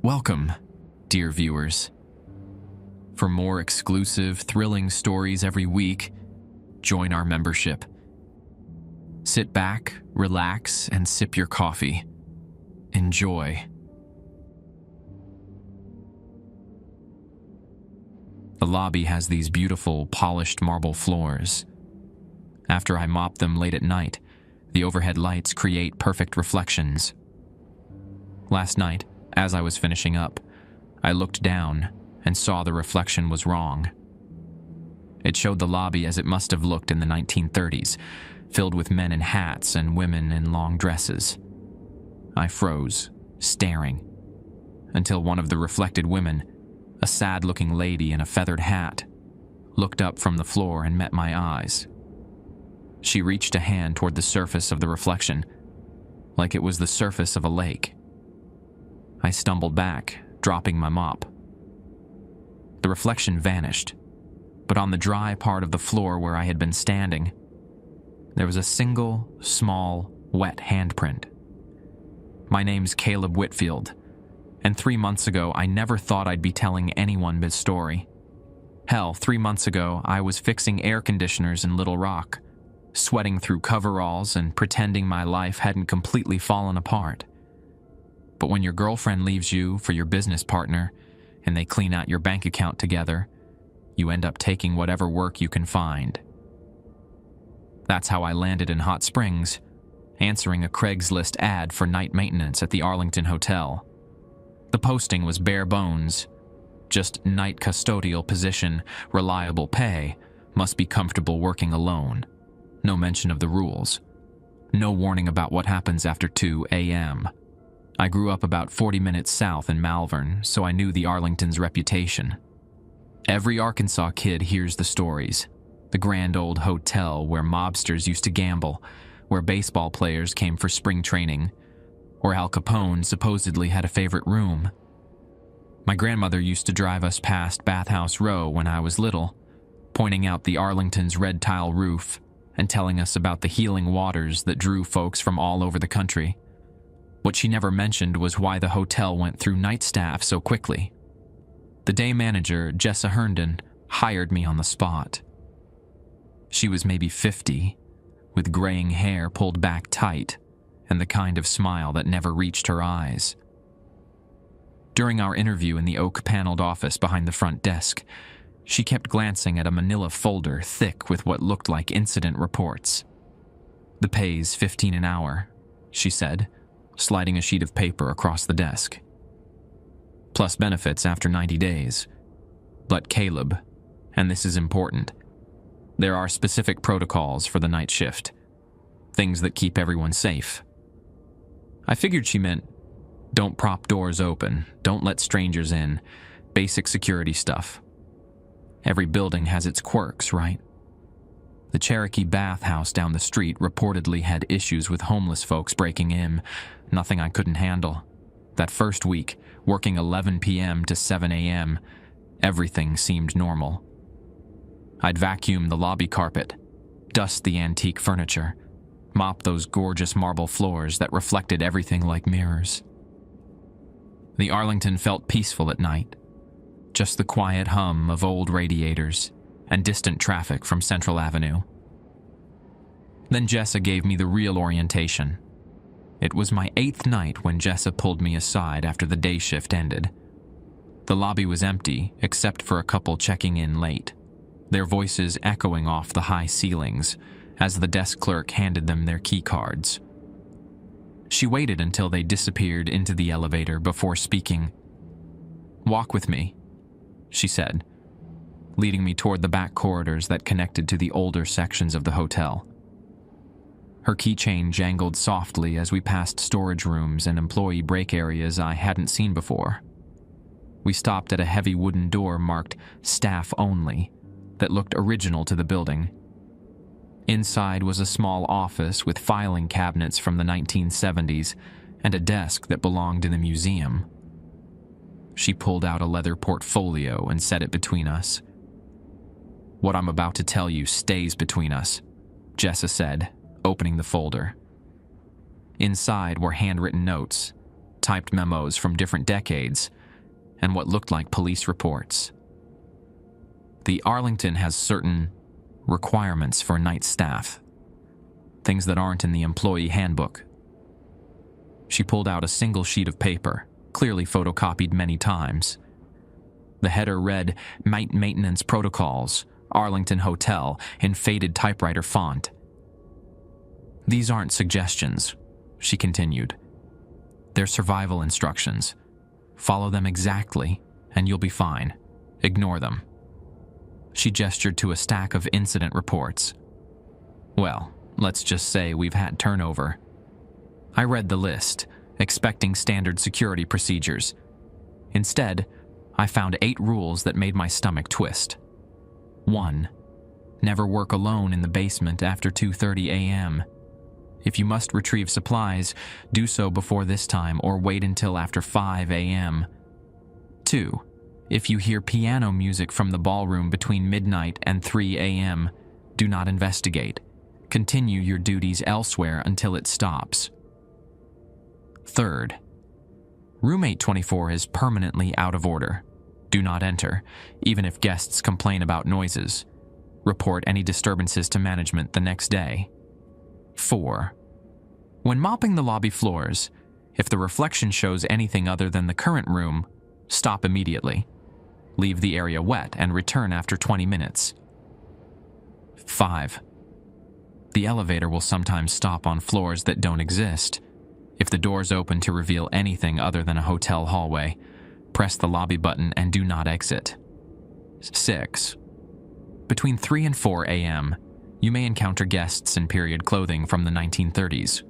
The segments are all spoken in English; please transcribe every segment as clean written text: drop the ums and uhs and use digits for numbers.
Welcome, dear viewers. For more exclusive, thrilling stories every week, join our membership. Sit back, relax, and sip your coffee. Enjoy. The lobby has these beautiful, polished marble floors. After I mop them late at night, the overhead lights create perfect reflections. Last night, as I was finishing up, I looked down and saw the reflection was wrong. It showed the lobby as it must have looked in the 1930s, filled with men in hats and women in long dresses. I froze, staring, until one of the reflected women, a sad-looking lady in a feathered hat, looked up from the floor and met my eyes. She reached a hand toward the surface of the reflection, like it was the surface of a lake. I stumbled back, dropping my mop. The reflection vanished, but on the dry part of the floor where I had been standing, there was a single, small, wet handprint. My name's Caleb Whitfield, and 3 months ago I never thought I'd be telling anyone this story. Hell, 3 months ago I was fixing air conditioners in Little Rock, sweating through coveralls and pretending my life hadn't completely fallen apart. But when your girlfriend leaves you for your business partner and they clean out your bank account together, you end up taking whatever work you can find. That's how I landed in Hot Springs, answering a Craigslist ad for night maintenance at the Arlington Hotel. The posting was bare bones, just night custodial position, reliable pay, must be comfortable working alone. No mention of the rules. No warning about what happens after 2 a.m. I grew up about 40 minutes south in Malvern, so I knew the Arlington's reputation. Every Arkansas kid hears the stories. The grand old hotel where mobsters used to gamble, where baseball players came for spring training, or Al Capone supposedly had a favorite room. My grandmother used to drive us past Bathhouse Row when I was little, pointing out the Arlington's red tile roof and telling us about the healing waters that drew folks from all over the country. What she never mentioned was why the hotel went through night staff so quickly. The day manager, Jessa Herndon, hired me on the spot. She was maybe 50, with graying hair pulled back tight, and the kind of smile that never reached her eyes. During our interview in the oak-paneled office behind the front desk, she kept glancing at a manila folder thick with what looked like incident reports. "The pay's $15 an hour," she said, sliding a sheet of paper across the desk. "Plus benefits after 90 days. But Caleb, and this is important, there are specific protocols for the night shift. Things that keep everyone safe." I figured she meant, don't prop doors open, don't let strangers in, basic security stuff. Every building has its quirks, right? The Cherokee bathhouse down the street reportedly had issues with homeless folks breaking in, nothing I couldn't handle. That first week, working 11 p.m. to 7 a.m., everything seemed normal. I'd vacuum the lobby carpet, dust the antique furniture, mop those gorgeous marble floors that reflected everything like mirrors. The Arlington felt peaceful at night, just the quiet hum of old radiators and distant traffic from Central Avenue. Then Jessa gave me the real orientation. It was my 8th night when Jessa pulled me aside after the day shift ended. The lobby was empty, except for a couple checking in late, their voices echoing off the high ceilings as the desk clerk handed them their key cards. She waited until they disappeared into the elevator before speaking. "Walk with me," she said, leading me toward the back corridors that connected to the older sections of the hotel. Her keychain jangled softly as we passed storage rooms and employee break areas I hadn't seen before. We stopped at a heavy wooden door marked "Staff Only" that looked original to the building. Inside was a small office with filing cabinets from the 1970s and a desk that belonged in the museum. She pulled out a leather portfolio and set it between us. "What I'm about to tell you stays between us," Jessa said, opening the folder. Inside were handwritten notes, typed memos from different decades, and what looked like police reports. The Arlington has certain requirements for night staff, things that aren't in the employee handbook. She pulled out a single sheet of paper, clearly photocopied many times. The header read, "Night Maintenance Protocols, Arlington Hotel," in faded typewriter font. "These aren't suggestions," she continued. "They're survival instructions. Follow them exactly, and you'll be fine. Ignore them." She gestured to a stack of incident reports. "Well, let's just say we've had turnover." I read the list, expecting standard security procedures. Instead, I found 8 rules that made my stomach twist. 1. Never work alone in the basement after 2:30 a.m. If you must retrieve supplies, do so before this time or wait until after 5 a.m. 2. If you hear piano music from the ballroom between midnight and 3 a.m., do not investigate. Continue your duties elsewhere until it stops. 3rd, roommate 24 is permanently out of order. Do not enter, even if guests complain about noises. Report any disturbances to management the next day. 4. When mopping the lobby floors, if the reflection shows anything other than the current room, stop immediately. Leave the area wet and return after 20 minutes. 5. The elevator will sometimes stop on floors that don't exist. If the doors open to reveal anything other than a hotel hallway, press the lobby button and do not exit. 6. Between 3 and 4 a.m., you may encounter guests in period clothing from the 1930s.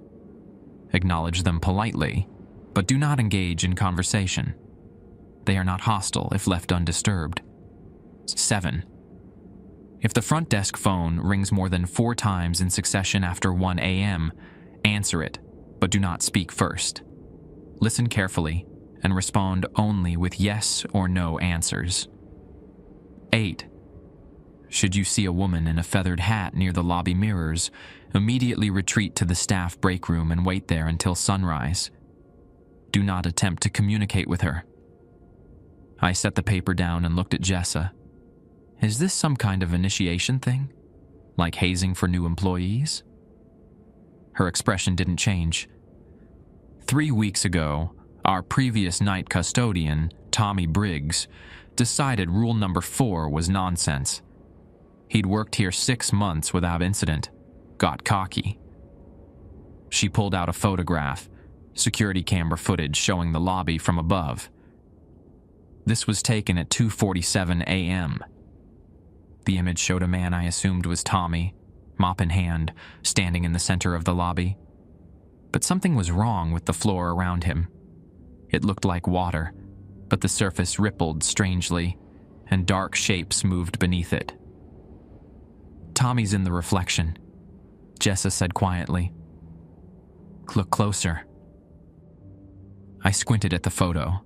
Acknowledge them politely, but do not engage in conversation. They are not hostile if left undisturbed. 7. If the front desk phone rings more than 4 times in succession after 1 a.m., answer it, but do not speak first. Listen carefully and respond only with yes or no answers. 8. Should you see a woman in a feathered hat near the lobby mirrors, immediately retreat to the staff break room and wait there until sunrise. Do not attempt to communicate with her. I set the paper down and looked at Jessa. Is this some kind of initiation thing? Like hazing for new employees? Her expression didn't change. 3 weeks ago, our previous night custodian, Tommy Briggs, decided rule number 4 was nonsense. He'd worked here 6 months without incident, got cocky. She pulled out a photograph, security camera footage showing the lobby from above. This was taken at 2:47 a.m. The image showed a man I assumed was Tommy, mop in hand, standing in the center of the lobby. But something was wrong with the floor around him. It looked like water, but the surface rippled strangely, and dark shapes moved beneath it. "Tommy's in the reflection," Jessa said quietly. "Look closer." I squinted at the photo.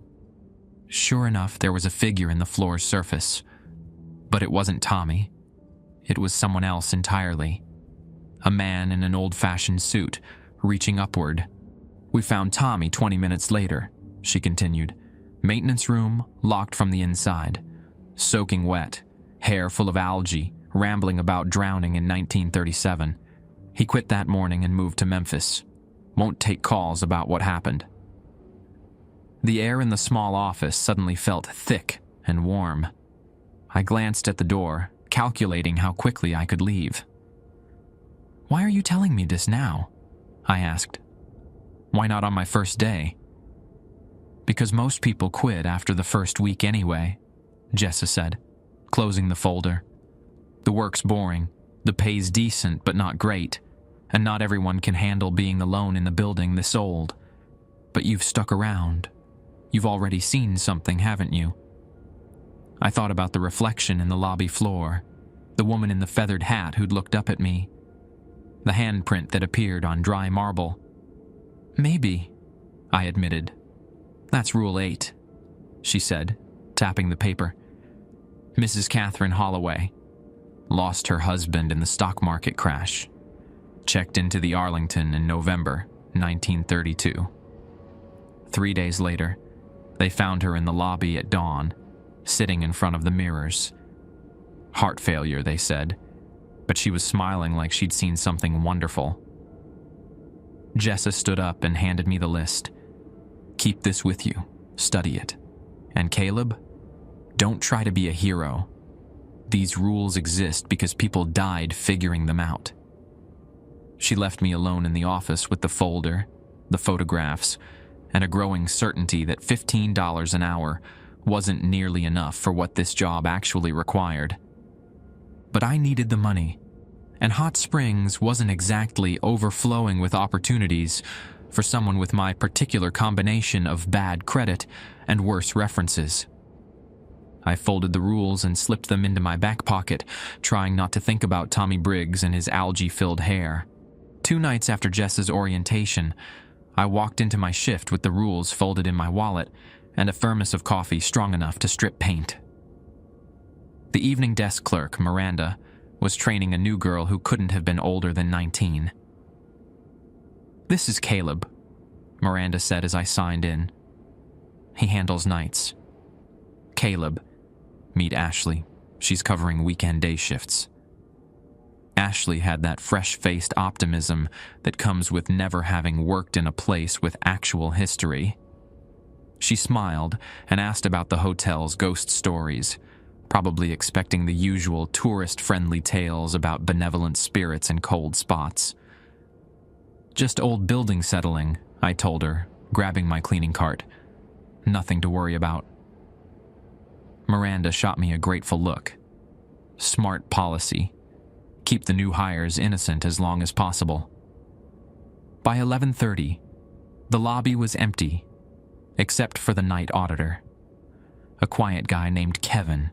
Sure enough, there was a figure in the floor's surface. But it wasn't Tommy. It was someone else entirely. A man in an old-fashioned suit, reaching upward. "We found Tommy 20 minutes later," she continued. "Maintenance room, locked from the inside. Soaking wet, hair full of algae, rambling about drowning in 1937. He quit that morning and moved to Memphis. Won't take calls about what happened." The air in the small office suddenly felt thick and warm. I glanced at the door, calculating how quickly I could leave. "Why are you telling me this now?" I asked. "Why not on my first day?" "Because most people quit after the first week anyway," Jessa said, closing the folder. "The work's boring, the pay's decent but not great, and not everyone can handle being alone in the building this old. But you've stuck around. You've already seen something, haven't you?" I thought about the reflection in the lobby floor, the woman in the feathered hat who'd looked up at me, the handprint that appeared on dry marble. "Maybe," I admitted. "That's Rule 8, she said, tapping the paper. "Mrs. Catherine Holloway. Lost her husband in the stock market crash. Checked into the Arlington in November 1932. 3 days later, they found her in the lobby at dawn, sitting in front of the mirrors. Heart failure, they said, but she was smiling like she'd seen something wonderful. Jessa stood up and handed me the list. Keep this with you. Study it. And Caleb, don't try to be a hero. These rules exist because people died figuring them out. She left me alone in the office with the folder, the photographs, and a growing certainty that $15 an hour wasn't nearly enough for what this job actually required. But I needed the money, and Hot Springs wasn't exactly overflowing with opportunities for someone with my particular combination of bad credit and worse references. I folded the rules and slipped them into my back pocket, trying not to think about Tommy Briggs and his algae-filled hair. 2 nights after Jess's orientation, I walked into my shift with the rules folded in my wallet and a thermos of coffee strong enough to strip paint. The evening desk clerk, Miranda, was training a new girl who couldn't have been older than 19. "This is Caleb," Miranda said as I signed in. "He handles nights. Caleb, meet Ashley. She's covering weekend day shifts." Ashley had that fresh-faced optimism that comes with never having worked in a place with actual history. She smiled and asked about the hotel's ghost stories, probably expecting the usual tourist-friendly tales about benevolent spirits and cold spots. "Just old building settling," I told her, grabbing my cleaning cart. "Nothing to worry about." Miranda shot me a grateful look. Smart policy. Keep the new hires innocent as long as possible. By 11:30, the lobby was empty, except for the night auditor, a quiet guy named Kevin,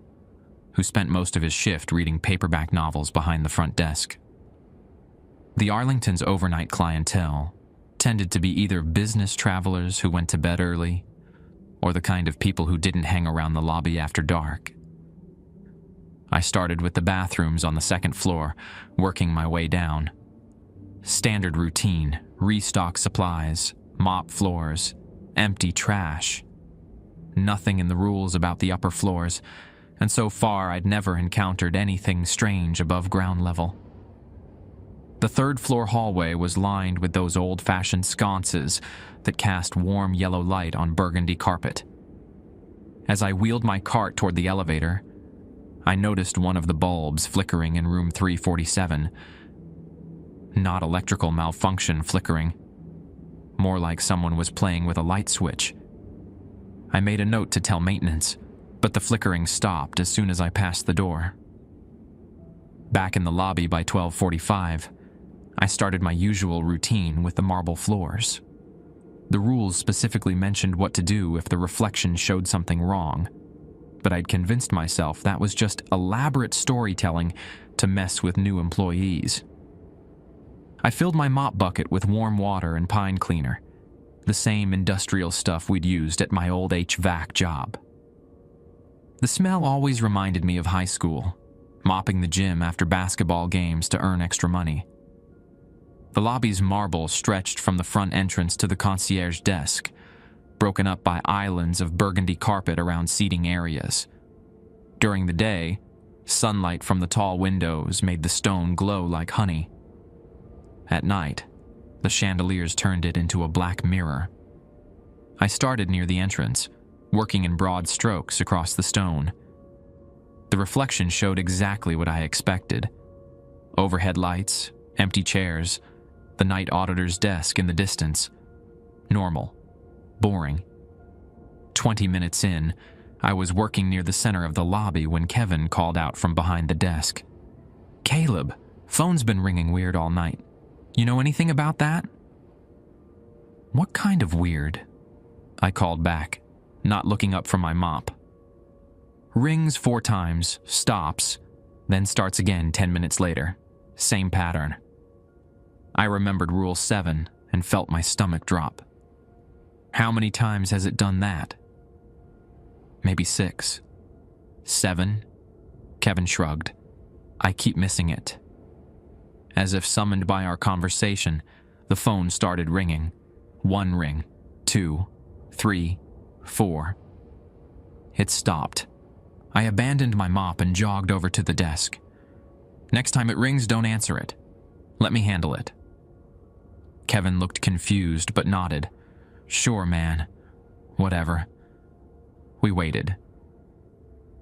who spent most of his shift reading paperback novels behind the front desk. The Arlington's overnight clientele tended to be either business travelers who went to bed early, or the kind of people who didn't hang around the lobby after dark. I started with the bathrooms on the second floor, working my way down. Standard routine: restock supplies, mop floors, empty trash. Nothing in the rules about the upper floors, and so far I'd never encountered anything strange above ground level. The third-floor hallway was lined with those old-fashioned sconces that cast warm yellow light on burgundy carpet. As I wheeled my cart toward the elevator, I noticed one of the bulbs flickering in room 347. Not electrical malfunction flickering. More like someone was playing with a light switch. I made a note to tell maintenance, but the flickering stopped as soon as I passed the door. Back in the lobby by 12:45, I started my usual routine with the marble floors. The rules specifically mentioned what to do if the reflection showed something wrong, but I'd convinced myself that was just elaborate storytelling to mess with new employees. I filled my mop bucket with warm water and pine cleaner, the same industrial stuff we'd used at my old HVAC job. The smell always reminded me of high school, mopping the gym after basketball games to earn extra money. The lobby's marble stretched from the front entrance to the concierge desk, broken up by islands of burgundy carpet around seating areas. During the day, sunlight from the tall windows made the stone glow like honey. At night, the chandeliers turned it into a black mirror. I started near the entrance, working in broad strokes across the stone. The reflection showed exactly what I expected. Overhead lights, empty chairs, the night auditor's desk in the distance. Normal. Boring. 20 minutes in, I was working near the center of the lobby when Kevin called out from behind the desk. "Caleb, phone's been ringing weird all night. You know anything about that?" "What kind of weird?" I called back, not looking up from my mop. "Rings 4 times, stops, then starts again 10 minutes later. Same pattern." I remembered Rule 7 and felt my stomach drop. "How many times has it done that?" "Maybe 6. 7? Kevin shrugged. "I keep missing it." As if summoned by our conversation, the phone started ringing. 1 ring, 2, 3, 4. It stopped. I abandoned my mop and jogged over to the desk. Next time it rings, don't answer it. Let me handle it. Kevin looked confused but nodded. Sure, man. Whatever. We waited.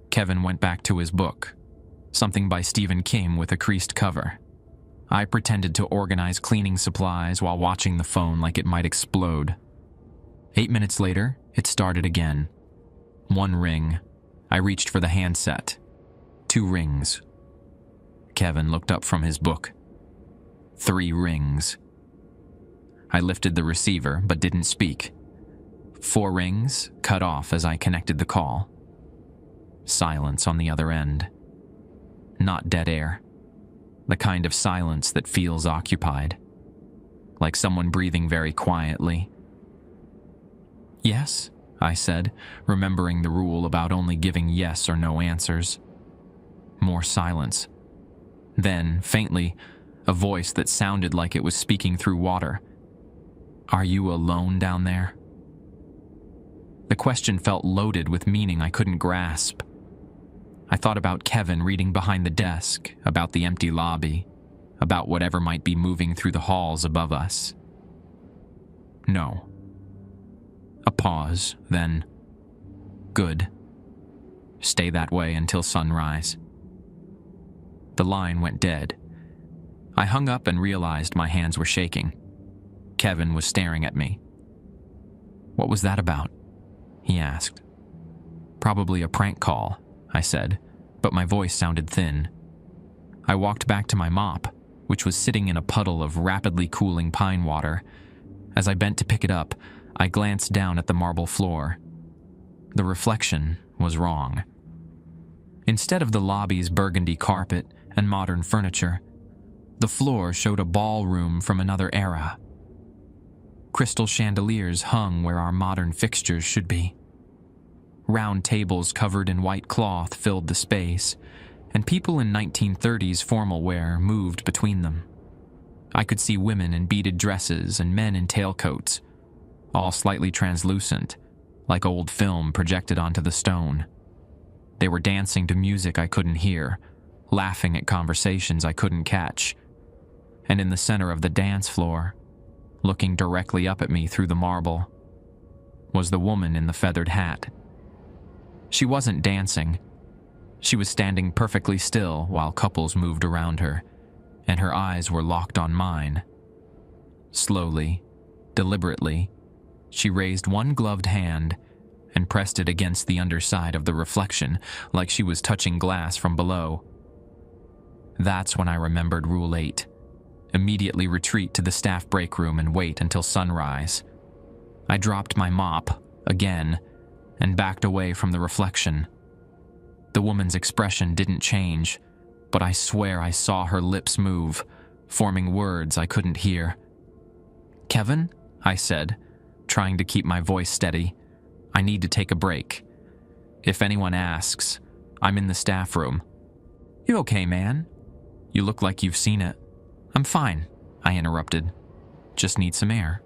Kevin went back to his book, something by Stephen King with a creased cover. I pretended to organize cleaning supplies while watching the phone like it might explode. 8 minutes later, it started again. 1 ring. I reached for the handset. 2 rings. Kevin looked up from his book. 3 rings. I lifted the receiver but didn't speak. 4 rings, cut off as I connected the call. Silence on the other end. Not dead air. The kind of silence that feels occupied. Like someone breathing very quietly. Yes, I said, remembering the rule about only giving yes or no answers. More silence. Then, faintly, a voice that sounded like it was speaking through water. Are you alone down there? The question felt loaded with meaning I couldn't grasp. I thought about Kevin reading behind the desk, about the empty lobby, about whatever might be moving through the halls above us. No. A pause, then, good. Stay that way until sunrise. The line went dead. I hung up and realized my hands were shaking. Kevin was staring at me. What was that about? He asked. Probably a prank call, I said, but my voice sounded thin. I walked back to my mop, which was sitting in a puddle of rapidly cooling pine water. As I bent to pick it up, I glanced down at the marble floor. The reflection was wrong. Instead of the lobby's burgundy carpet and modern furniture, the floor showed a ballroom from another era. Crystal chandeliers hung where our modern fixtures should be. Round tables covered in white cloth filled the space, and people in 1930s formal wear moved between them. I could see women in beaded dresses and men in tailcoats, all slightly translucent, like old film projected onto the stone. They were dancing to music I couldn't hear, laughing at conversations I couldn't catch. And in the center of the dance floor, looking directly up at me through the marble, was the woman in the feathered hat. She wasn't dancing. She was standing perfectly still while couples moved around her, and her eyes were locked on mine. Slowly, deliberately, she raised one gloved hand and pressed it against the underside of the reflection like she was touching glass from below. That's when I remembered Rule 8. Immediately retreat to the staff break room and wait until sunrise. I dropped my mop, again, and backed away from the reflection. The woman's expression didn't change, but I swear I saw her lips move, forming words I couldn't hear. "Kevin," I said, trying to keep my voice steady, "I need to take a break. If anyone asks, I'm in the staff room." "You okay, man? You look like you've seen it." "I'm fine," I interrupted. "Just need some air."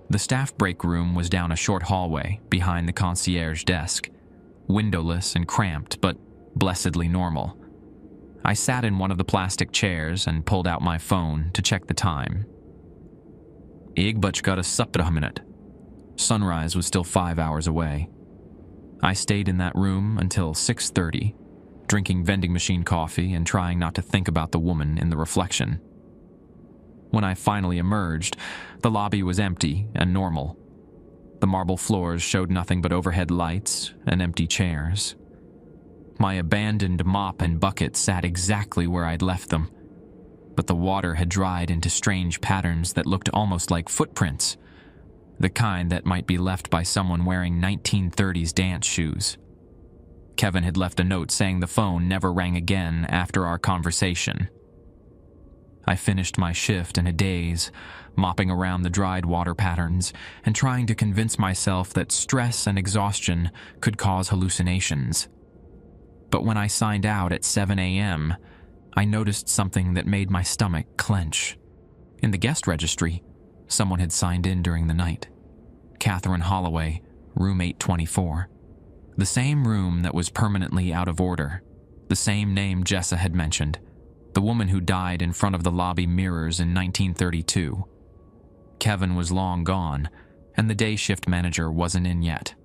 The staff break room was down a short hallway behind the concierge desk, windowless and cramped, but blessedly normal. I sat in one of the plastic chairs and pulled out my phone to check the time. Got a supper a minute. Sunrise was still 5 hours away. I stayed in that room until 6:30, drinking vending machine coffee and trying not to think about the woman in the reflection. When I finally emerged, the lobby was empty and normal. The marble floors showed nothing but overhead lights and empty chairs. My abandoned mop and bucket sat exactly where I'd left them, but the water had dried into strange patterns that looked almost like footprints, the kind that might be left by someone wearing 1930s dance shoes. Kevin had left a note saying the phone never rang again after our conversation. I finished my shift in a daze, mopping around the dried water patterns and trying to convince myself that stress and exhaustion could cause hallucinations. But when I signed out at 7 a.m., I noticed something that made my stomach clench. In the guest registry, someone had signed in during the night. Catherine Holloway, room 824. The same room that was permanently out of order. The same name Jessa had mentioned. The woman who died in front of the lobby mirrors in 1932. Kevin was long gone, and the day shift manager wasn't in yet.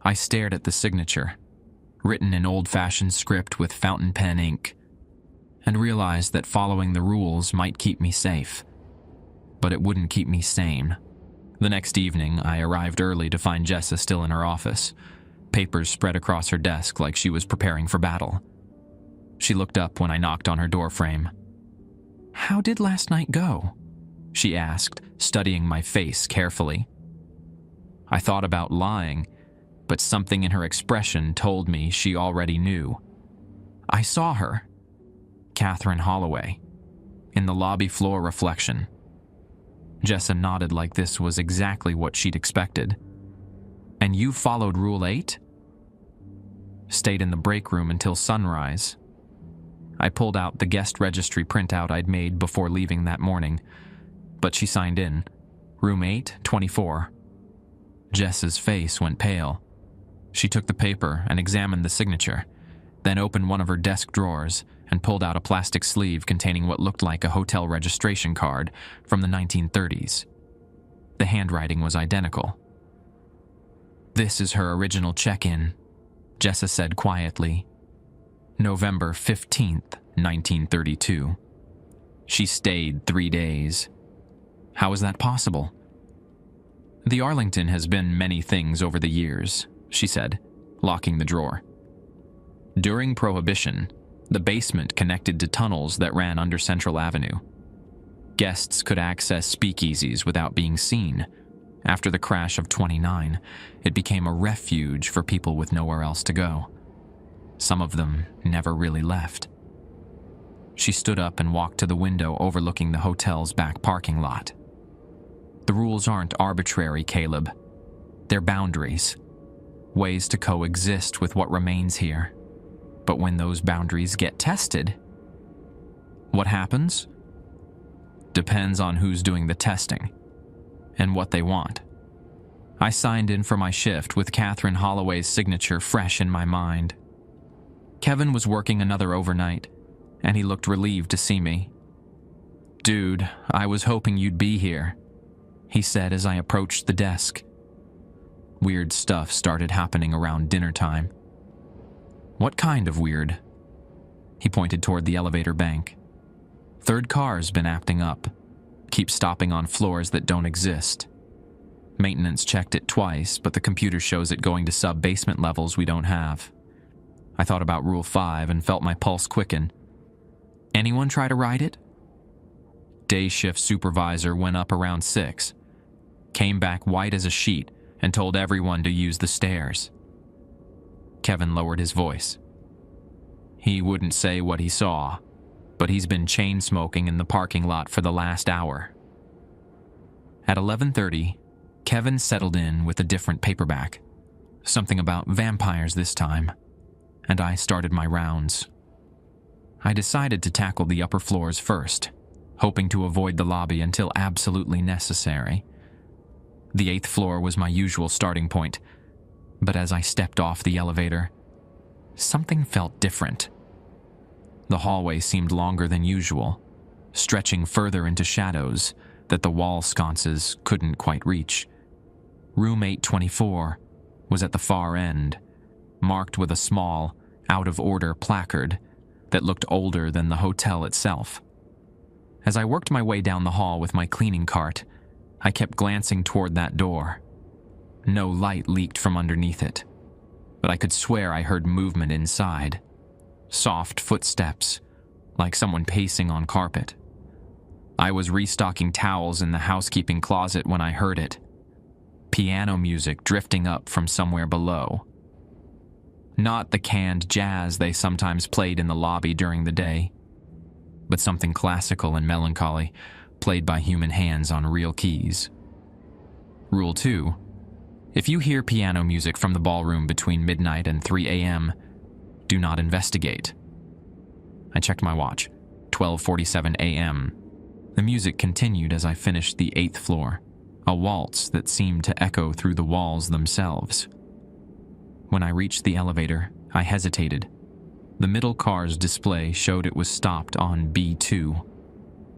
I stared at the signature, written in old-fashioned script with fountain pen ink, and realized that following the rules might keep me safe. But it wouldn't keep me sane. The next evening, I arrived early to find Jessa still in her office, papers spread across her desk like she was preparing for battle. She looked up when I knocked on her doorframe. "How did last night go?" she asked, studying my face carefully. I thought about lying, but something in her expression told me she already knew. I saw her, Catherine Holloway, in the lobby floor reflection. Jessa nodded like this was exactly what she'd expected. "And you followed Rule 8? "Stayed in the break room until sunrise." I pulled out the guest registry printout I'd made before leaving that morning, but she signed in. Room 824. Jess's face went pale. She took the paper and examined the signature, then opened one of her desk drawers and pulled out a plastic sleeve containing what looked like a hotel registration card from the 1930s. The handwriting was identical. "This is her original check-in," Jessa said quietly. "November 15th, 1932. She stayed 3 days. How is that possible?" "The Arlington has been many things over the years," she said, locking the drawer. "During Prohibition, the basement connected to tunnels that ran under Central Avenue. Guests could access speakeasies without being seen. After the crash of 29, it became a refuge for people with nowhere else to go. Some of them never really left." She stood up and walked to the window overlooking the hotel's back parking lot. "The rules aren't arbitrary, Caleb. They're boundaries. Ways to coexist with what remains here. But when those boundaries get tested, what happens? Depends on who's doing the testing and what they want." I signed in for my shift with Catherine Holloway's signature fresh in my mind. Kevin was working another overnight, and he looked relieved to see me. "Dude, I was hoping you'd be here," he said as I approached the desk. Weird stuff started happening around dinner time. "What kind of weird?" He pointed toward the elevator bank. "Third car's been acting up. Keeps stopping on floors that don't exist. Maintenance checked it twice, but the computer shows it going to sub-basement levels we don't have." I thought about Rule 5 and felt my pulse quicken. "Anyone try to ride it?" Day shift supervisor went up around 6, came back white as a sheet, and told everyone to use the stairs. Kevin lowered his voice. "He wouldn't say what he saw, but he's been chain smoking in the parking lot for the last hour." At 11:30, Kevin settled in with a different paperback, something about vampires this time, and I started my rounds. I decided to tackle the upper floors first, hoping to avoid the lobby until absolutely necessary. The 8th floor was my usual starting point, but as I stepped off the elevator, something felt different. The hallway seemed longer than usual, stretching further into shadows that the wall sconces couldn't quite reach. Room 824 was at the far end, marked with a small, out-of-order placard that looked older than the hotel itself. As I worked my way down the hall with my cleaning cart, I kept glancing toward that door. No light leaked from underneath it, but I could swear I heard movement inside. Soft footsteps, like someone pacing on carpet. I was restocking towels in the housekeeping closet when I heard it. Piano music drifting up from somewhere below. Not the canned jazz they sometimes played in the lobby during the day, but something classical and melancholy, played by human hands on real keys. Rule 2. If you hear piano music from the ballroom between midnight and 3 a.m., do not investigate. I checked my watch. 12:47 a.m. The music continued as I finished the 8th floor, a waltz that seemed to echo through the walls themselves. When I reached the elevator, I hesitated. The middle car's display showed it was stopped on B2,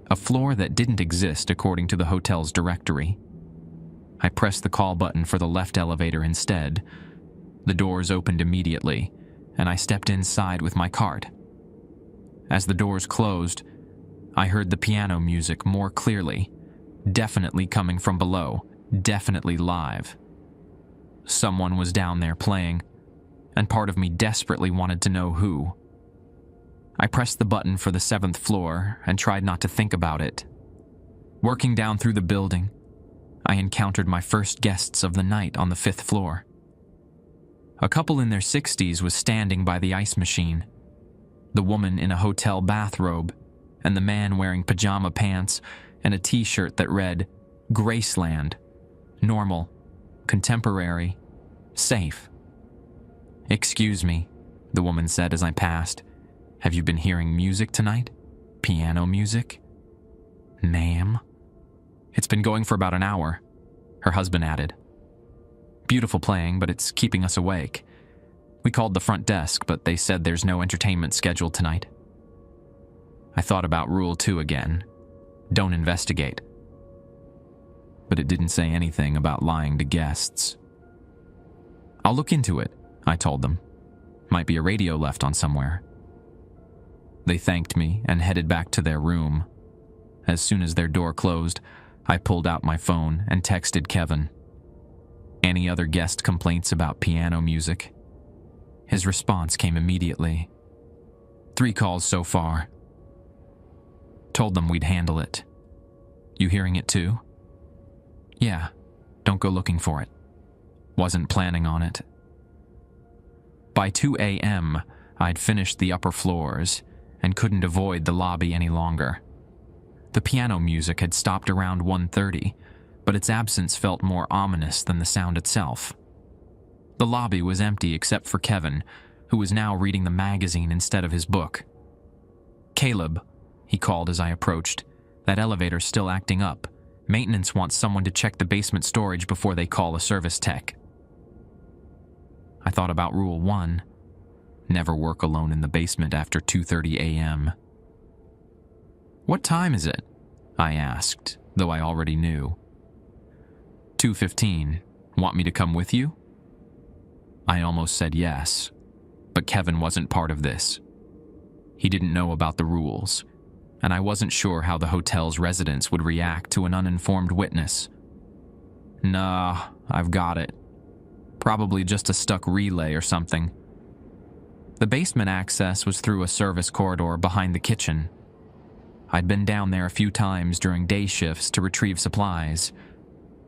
a floor that didn't exist according to the hotel's directory. I pressed the call button for the left elevator instead. The doors opened immediately, and I stepped inside with my cart. As the doors closed, I heard the piano music more clearly, definitely coming from below, definitely live. Someone was down there playing, and part of me desperately wanted to know who. I pressed the button for the 7th floor and tried not to think about it. Working down through the building, I encountered my first guests of the night on the 5th floor. A couple in their 60s was standing by the ice machine, the woman in a hotel bathrobe, and the man wearing pajama pants and a t-shirt that read, Graceland, normal, contemporary, safe. "Excuse me," the woman said as I passed. "Have you been hearing music tonight? Piano music?" "Ma'am?" "It's been going for about an hour," her husband added. "Beautiful playing, but it's keeping us awake. We called the front desk, but they said there's no entertainment scheduled tonight." I thought about Rule 2 again. Don't investigate. But it didn't say anything about lying to guests. "I'll look into it," I told them. "Might be a radio left on somewhere." They thanked me and headed back to their room. As soon as their door closed, I pulled out my phone and texted Kevin. "Any other guest complaints about piano music?" His response came immediately. "3 calls so far." Told them we'd handle it. "You hearing it too?" "Yeah, don't go looking for it. Wasn't planning on it." By 2 a.m., I'd finished the upper floors and couldn't avoid the lobby any longer. The piano music had stopped around 1:30, but its absence felt more ominous than the sound itself. The lobby was empty except for Kevin, who was now reading the magazine instead of his book. "Caleb," he called as I approached, "that elevator's still acting up. Maintenance wants someone to check the basement storage before they call a service tech." I thought about Rule 1. Never work alone in the basement after 2:30 a.m. "What time is it?" I asked, though I already knew. 2:15. "Want me to come with you?" I almost said yes, but Kevin wasn't part of this. He didn't know about the rules, and I wasn't sure how the hotel's residents would react to an uninformed witness. "Nah, I've got it. Probably just a stuck relay or something." The basement access was through a service corridor behind the kitchen. I'd been down there a few times during day shifts to retrieve supplies.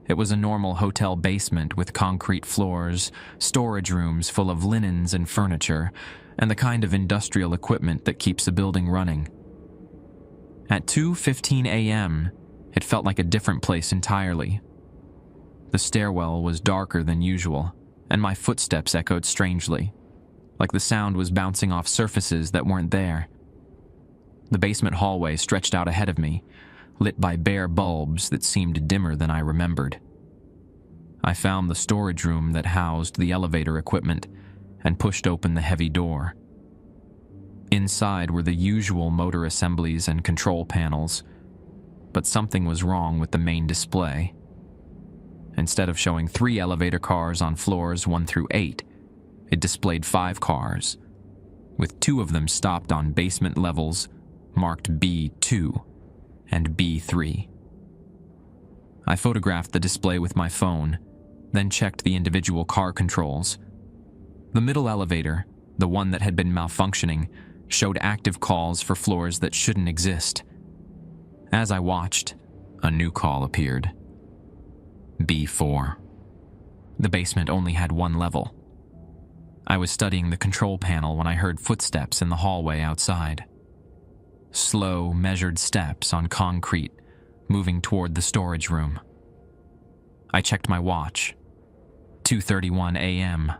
It was a normal hotel basement with concrete floors, storage rooms full of linens and furniture, and the kind of industrial equipment that keeps a building running. At 2:15 a.m., it felt like a different place entirely. The stairwell was darker than usual, and my footsteps echoed strangely, like the sound was bouncing off surfaces that weren't there. The basement hallway stretched out ahead of me, lit by bare bulbs that seemed dimmer than I remembered. I found the storage room that housed the elevator equipment and pushed open the heavy door. Inside were the usual motor assemblies and control panels, but something was wrong with the main display. Instead of showing 3 elevator cars on floors 1 through 8, it displayed 5 cars, with 2 of them stopped on basement levels marked B2 and B3. I photographed the display with my phone, then checked the individual car controls. The middle elevator, the one that had been malfunctioning, showed active calls for floors that shouldn't exist. As I watched, a new call appeared. B4. The basement only had 1 level. I was studying the control panel when I heard footsteps in the hallway outside. Slow, measured steps on concrete, moving toward the storage room. I checked my watch. 2:31 a.m.,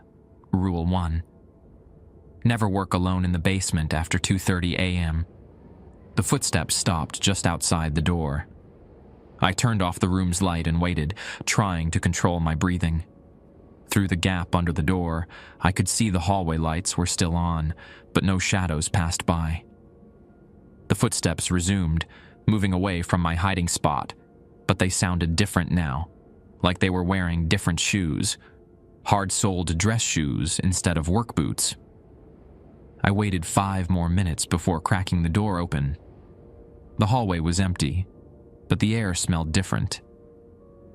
Rule 1. Never work alone in the basement after 2:30 a.m. The footsteps stopped just outside the door. I turned off the room's light and waited, trying to control my breathing. Through the gap under the door, I could see the hallway lights were still on, but no shadows passed by. The footsteps resumed, moving away from my hiding spot, but they sounded different now, like they were wearing different shoes, hard-soled dress shoes instead of work boots. I waited 5 more minutes before cracking the door open. The hallway was empty, but the air smelled different.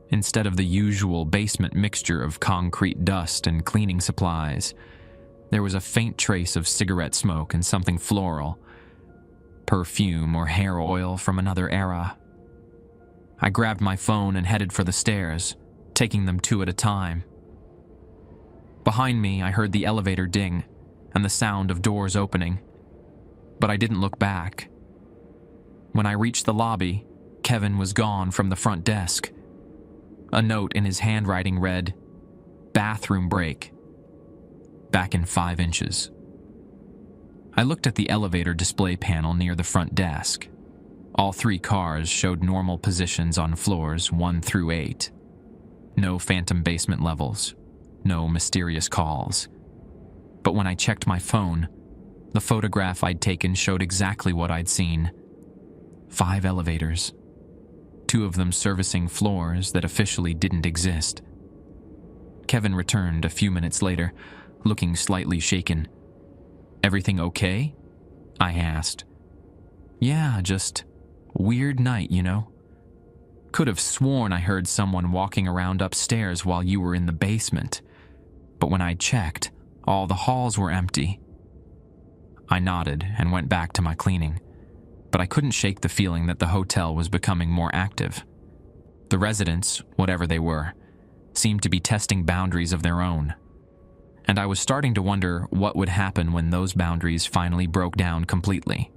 Instead of the usual basement mixture of concrete dust and cleaning supplies, there was a faint trace of cigarette smoke and something floral, perfume or hair oil from another era. I grabbed my phone and headed for the stairs, taking them 2 at a time. Behind me, I heard the elevator ding and the sound of doors opening, but I didn't look back. When I reached the lobby, Kevin was gone from the front desk. A note in his handwriting read, "Bathroom break. Back in 5 inches." I looked at the elevator display panel near the front desk. All 3 cars showed normal positions on floors 1 through 8. No phantom basement levels, no mysterious calls. But when I checked my phone, the photograph I'd taken showed exactly what I'd seen. 5 elevators. 2 of them servicing floors that officially didn't exist. Kevin returned a few minutes later, looking slightly shaken. "Everything okay?" I asked. "Yeah, just weird night, you know. Could have sworn I heard someone walking around upstairs while you were in the basement. But when I checked, all the halls were empty." I nodded and went back to my cleaning, but I couldn't shake the feeling that the hotel was becoming more active. The residents, whatever they were, seemed to be testing boundaries of their own. And I was starting to wonder what would happen when those boundaries finally broke down completely.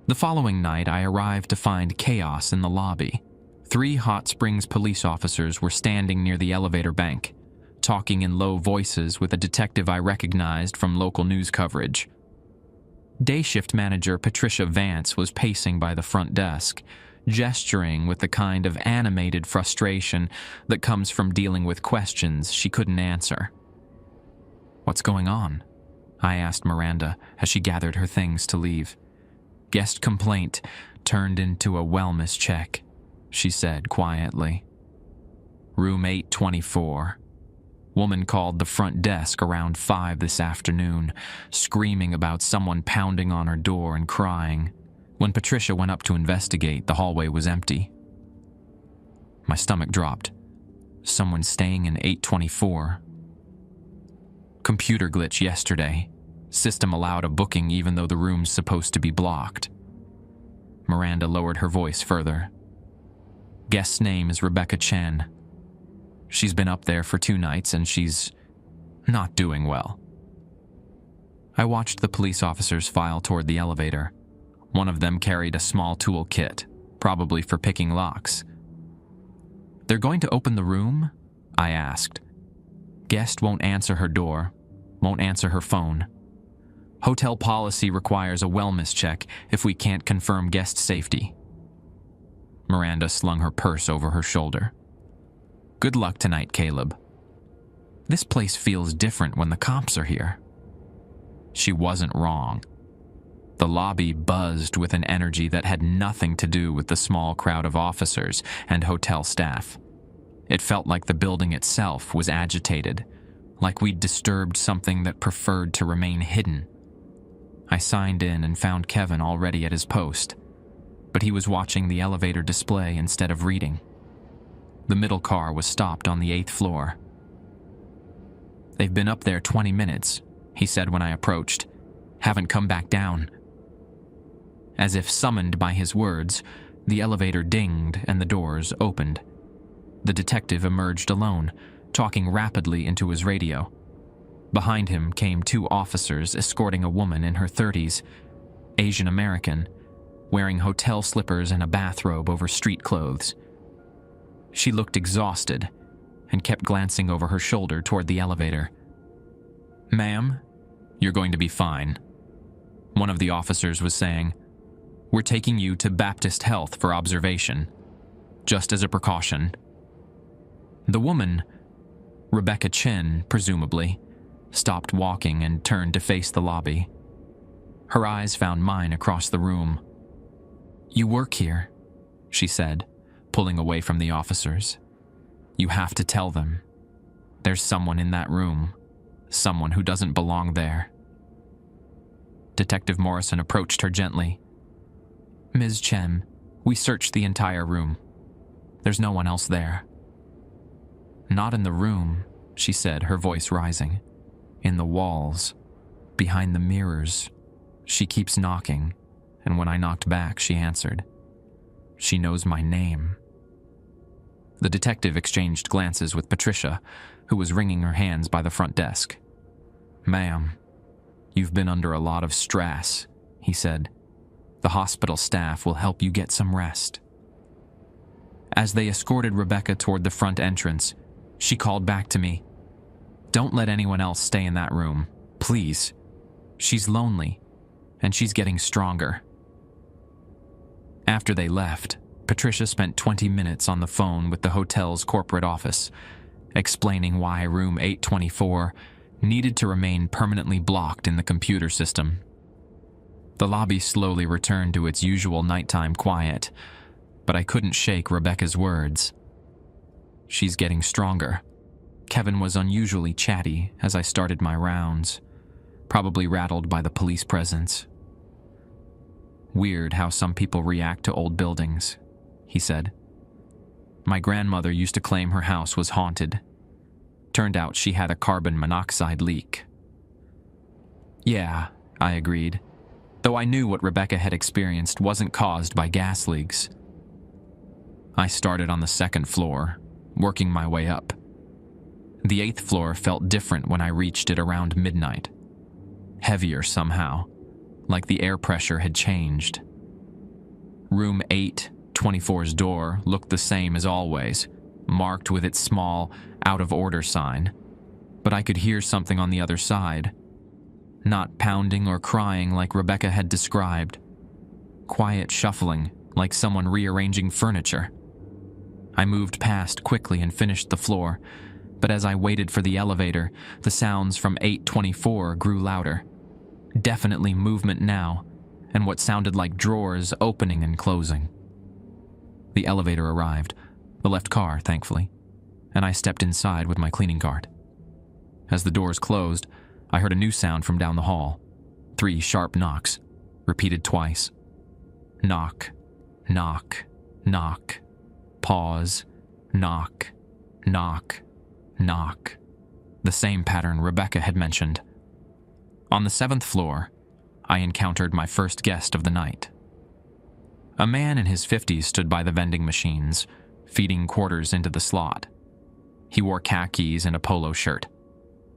The following night, I arrived to find chaos in the lobby. 3 Hot Springs police officers were standing near the elevator bank, talking in low voices with a detective I recognized from local news coverage. Day shift manager Patricia Vance was pacing by the front desk, gesturing with the kind of animated frustration that comes from dealing with questions she couldn't answer. "What's going on?" I asked Miranda as she gathered her things to leave. "Guest complaint turned into a wellness check," she said quietly. "Room 824. Woman called the front desk around 5 this afternoon, screaming about someone pounding on her door and crying. When Patricia went up to investigate, the hallway was empty." My stomach dropped. Someone staying in 824. "Computer glitch yesterday. System allowed a booking even though the room's supposed to be blocked." Miranda lowered her voice further. "Guest's name is Rebecca Chen. She's been up there for 2 nights and she's not doing well." I watched the police officers file toward the elevator. One of them carried a small tool kit, probably for picking locks. "They're going to open the room?" I asked. "Guest won't answer her door, won't answer her phone. Hotel policy requires a wellness check if we can't confirm guest safety." Miranda slung her purse over her shoulder. "Good luck tonight, Caleb. This place feels different when the cops are here." She wasn't wrong. The lobby buzzed with an energy that had nothing to do with the small crowd of officers and hotel staff. It felt like the building itself was agitated, like we'd disturbed something that preferred to remain hidden. I signed in and found Kevin already at his post, but he was watching the elevator display instead of reading. The middle car was stopped on the 8th floor. "They've been up there 20 minutes, he said when I approached. "Haven't come back down." As if summoned by his words, the elevator dinged and the doors opened. The detective emerged alone, talking rapidly into his radio. Behind him came 2 officers escorting a woman in her 30s, Asian American, wearing hotel slippers and a bathrobe over street clothes. She looked exhausted and kept glancing over her shoulder toward the elevator. "Ma'am, you're going to be fine," one of the officers was saying. "We're taking you to Baptist Health for observation. just as a precaution. The woman, Rebecca Chin, presumably, stopped walking and turned to face the lobby. Her eyes found mine across the room. "You work here," she said, pulling away from the officers. "You have to tell them. There's someone in that room, someone who doesn't belong there." Detective Morrison approached her gently. "Ms. Chen, we searched the entire room. There's no one else there." "Not in the room," she said, her voice rising. "In the walls, behind the mirrors. She keeps knocking, and when I knocked back, she answered. She knows my name." The detective exchanged glances with Patricia, who was wringing her hands by the front desk. "Ma'am, you've been under a lot of stress," he said. "The hospital staff will help you get some rest." As they escorted Rebecca toward the front entrance, she called back to me, "Don't let anyone else stay in that room, please. She's lonely, and she's getting stronger." After they left, Patricia spent 20 minutes on the phone with the hotel's corporate office, explaining why room 824 needed to remain permanently blocked in the computer system. The lobby slowly returned to its usual nighttime quiet, but I couldn't shake Rebecca's words. "She's getting stronger." Kevin was unusually chatty as I started my rounds, probably rattled by the police presence. "Weird how some people react to old buildings," he said. "My grandmother used to claim her house was haunted. Turned out she had a carbon monoxide leak." "Yeah," I agreed, though I knew what Rebecca had experienced wasn't caused by gas leaks. I started on the second floor, working my way up. The 8th floor felt different when I reached it around midnight. Heavier somehow, like the air pressure had changed. Room 824's door looked the same as always, marked with its small, out-of-order sign, but I could hear something on the other side. Not pounding or crying like Rebecca had described. Quiet shuffling, like someone rearranging furniture. I moved past quickly and finished the floor, but as I waited for the elevator, the sounds from 824 grew louder. Definitely movement now, and what sounded like drawers opening and closing. The elevator arrived, the left car, thankfully, and I stepped inside with my cleaning cart. As the doors closed, I heard a new sound from down the hall. 3 sharp knocks, repeated twice. Knock, knock, knock. Pause, knock, knock, knock. The same pattern Rebecca had mentioned. On the 7th floor, I encountered my first guest of the night. A man in his 50s stood by the vending machines, feeding quarters into the slot. He wore khakis and a polo shirt.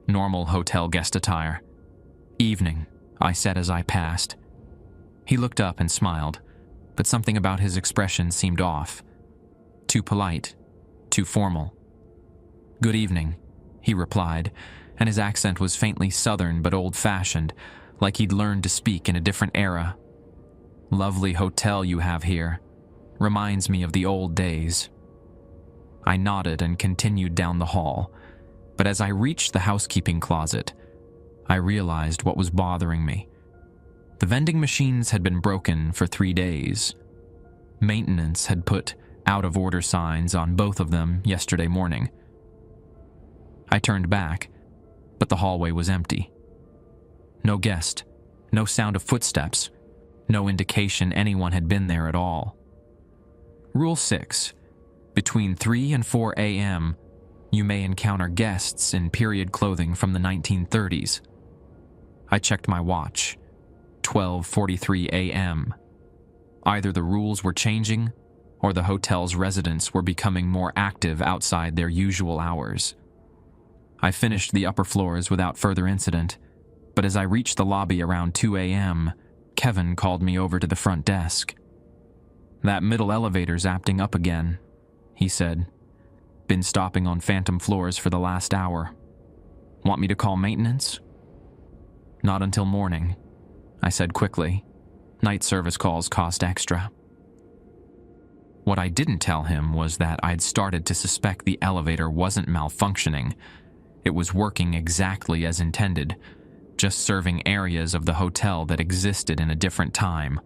Normal hotel guest attire. "Evening," I said as I passed. He looked up and smiled, but something about his expression seemed off. Too polite, too formal. "Good evening," he replied, and his accent was faintly southern but old-fashioned, like he'd learned to speak in a different era. "Lovely hotel you have here. Reminds me of the old days." I nodded and continued down the hall, but as I reached the housekeeping closet, I realized what was bothering me. The vending machines had been broken for 3 days. Maintenance had put out-of-order signs on both of them yesterday morning. I turned back, but the hallway was empty. No guest, no sound of footsteps, no indication anyone had been there at all. Rule 6. Between 3 and 4 a.m., you may encounter guests in period clothing from the 1930s. I checked my watch. 12:43 a.m. Either the rules were changing, or the hotel's residents were becoming more active outside their usual hours. I finished the upper floors without further incident, but as I reached the lobby around 2 a.m., Kevin called me over to the front desk. "That middle elevator's acting up again," he said. "Been stopping on phantom floors for the last hour. Want me to call maintenance?" "Not until morning," I said quickly. "Night service calls cost extra." What I didn't tell him was that I'd started to suspect the elevator wasn't malfunctioning. It was working exactly as intended, just serving areas of the hotel that existed in a different time.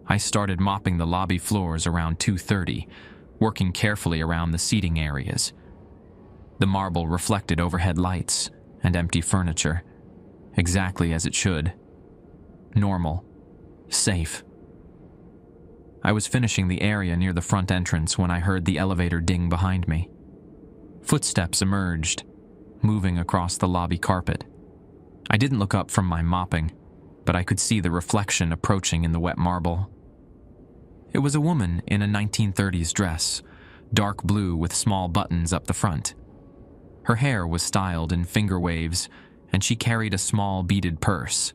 I started mopping the lobby floors around 2:30, working carefully around the seating areas. The marble reflected overhead lights and empty furniture, exactly as it should. Normal. Safe. I was finishing the area near the front entrance when I heard the elevator ding behind me. Footsteps emerged, moving across the lobby carpet. I didn't look up from my mopping, but I could see the reflection approaching in the wet marble. It was a woman in a 1930s dress, dark blue with small buttons up the front. Her hair was styled in finger waves, and she carried a small beaded purse.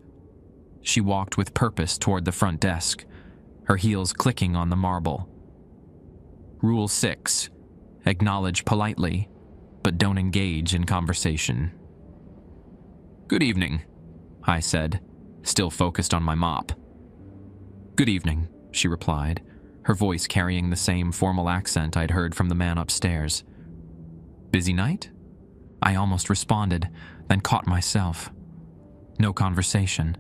She walked with purpose toward the front desk, her heels clicking on the marble. Rule 6: acknowledge politely, but don't engage in conversation. "Good evening," I said, still focused on my mop. "Good evening," she replied, her voice carrying the same formal accent I'd heard from the man upstairs. "Busy night?" I almost responded, then caught myself. No conversation,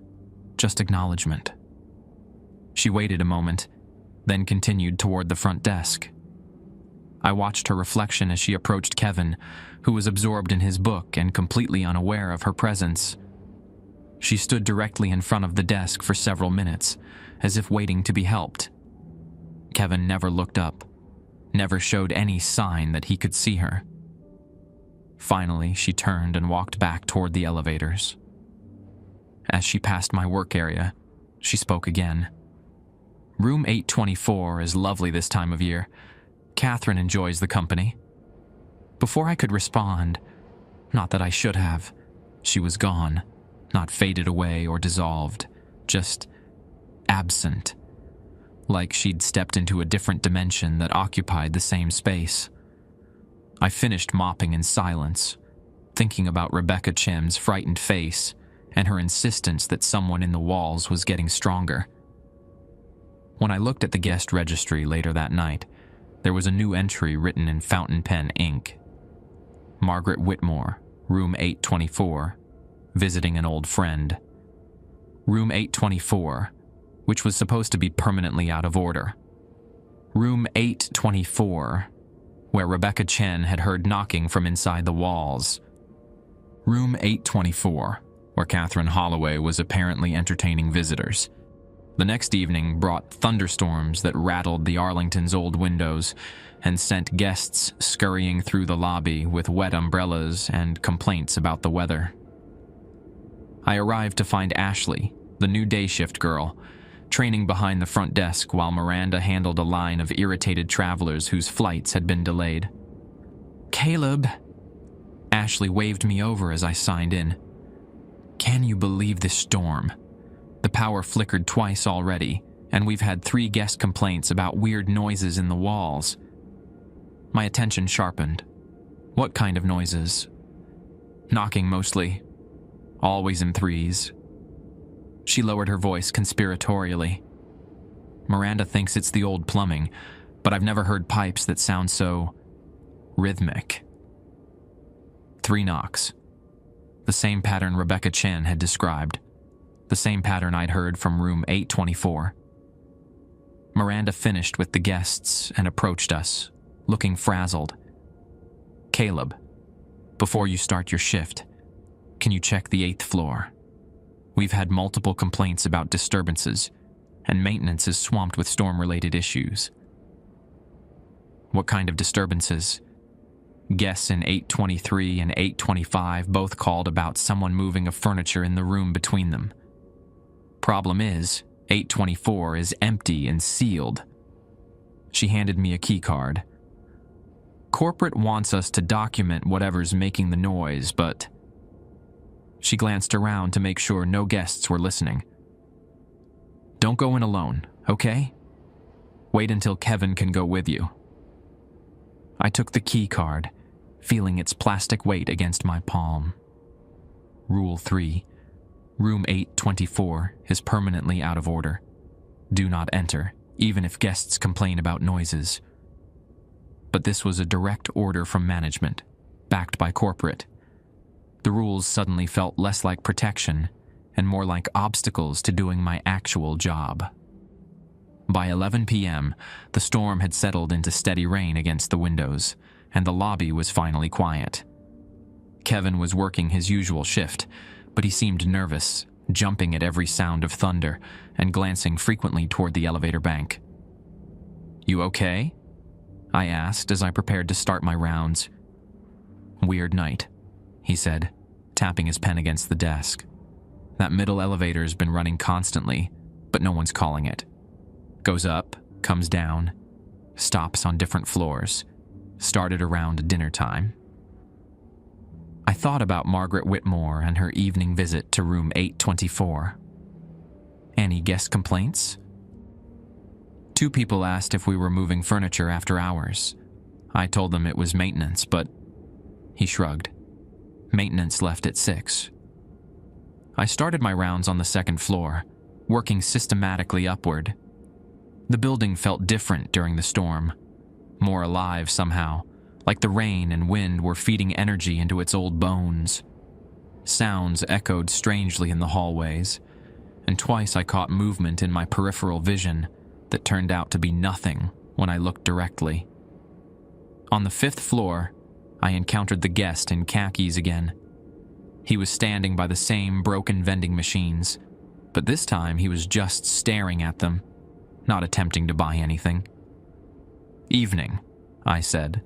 just acknowledgement. She waited a moment, then continued toward the front desk. I watched her reflection as she approached Kevin, who was absorbed in his book and completely unaware of her presence. She stood directly in front of the desk for several minutes, as if waiting to be helped. Kevin never looked up, never showed any sign that he could see her. Finally, she turned and walked back toward the elevators. As she passed my work area, she spoke again. "Room 824 is lovely this time of year. Catherine enjoys the company." Before I could respond, not that I should have, she was gone, not faded away or dissolved, just absent, like she'd stepped into a different dimension that occupied the same space. I finished mopping in silence, thinking about Rebecca Chim's frightened face and her insistence that someone in the walls was getting stronger. When I looked at the guest registry later that night, there was a new entry written in fountain pen ink. Margaret Whitmore, room 824, visiting an old friend. Room 824, which was supposed to be permanently out of order. Room 824, where Rebecca Chen had heard knocking from inside the walls. Room 824, where Catherine Holloway was apparently entertaining visitors. The next evening brought thunderstorms that rattled the Arlington's old windows and sent guests scurrying through the lobby with wet umbrellas and complaints about the weather. I arrived to find Ashley, the new day shift girl, training behind the front desk while Miranda handled a line of irritated travelers whose flights had been delayed. "Caleb!" Ashley waved me over as I signed in. "Can you believe this storm? The power flickered twice already, and we've had 3 guest complaints about weird noises in the walls." My attention sharpened. "What kind of noises?" "Knocking mostly. Always in 3s. She lowered her voice conspiratorially. "Miranda thinks it's the old plumbing, but I've never heard pipes that sound so rhythmic." 3 knocks. The same pattern Rebecca Chen had described. The same pattern I'd heard from room 824. Miranda finished with the guests and approached us, looking frazzled. "Caleb, before you start your shift, can you check the 8th floor? We've had multiple complaints about disturbances, and maintenance is swamped with storm-related issues." "What kind of disturbances?" Guests in 823 and 825 both called about someone moving a furniture in the room between them. Problem is, 824 is empty and sealed. She handed me a key card. "Corporate wants us to document whatever's making the noise, but..." She glanced around to make sure no guests were listening. "Don't go in alone, okay? Wait until Kevin can go with you." I took the key card, feeling its plastic weight against my palm. Rule 3. Room 824 is permanently out of order. Do not enter, even if guests complain about noises. But this was a direct order from management, backed by corporate. The rules suddenly felt less like protection and more like obstacles to doing my actual job. By 11 p.m., the storm had settled into steady rain against the windows, and the lobby was finally quiet. Kevin was working his usual shift, but he seemed nervous, jumping at every sound of thunder and glancing frequently toward the elevator bank. "You okay?" I asked as I prepared to start my rounds. "Weird night," he said, tapping his pen against the desk. "That middle elevator's been running constantly, but no one's calling it. Goes up, comes down, stops on different floors. Started around dinner time." I thought about Margaret Whitmore and her evening visit to room 824. "Any guest complaints?" "2 people asked if we were moving furniture after hours. I told them it was maintenance, but..." He shrugged. "Maintenance left at 6. I started my rounds on the 2nd floor, working systematically upward. The building felt different during the storm, more alive somehow, like the rain and wind were feeding energy into its old bones. Sounds echoed strangely in the hallways, and twice I caught movement in my peripheral vision that turned out to be nothing when I looked directly. On the 5th floor, I encountered the guest in khakis again. He was standing by the same broken vending machines, but this time he was just staring at them, not attempting to buy anything. "Evening," I said,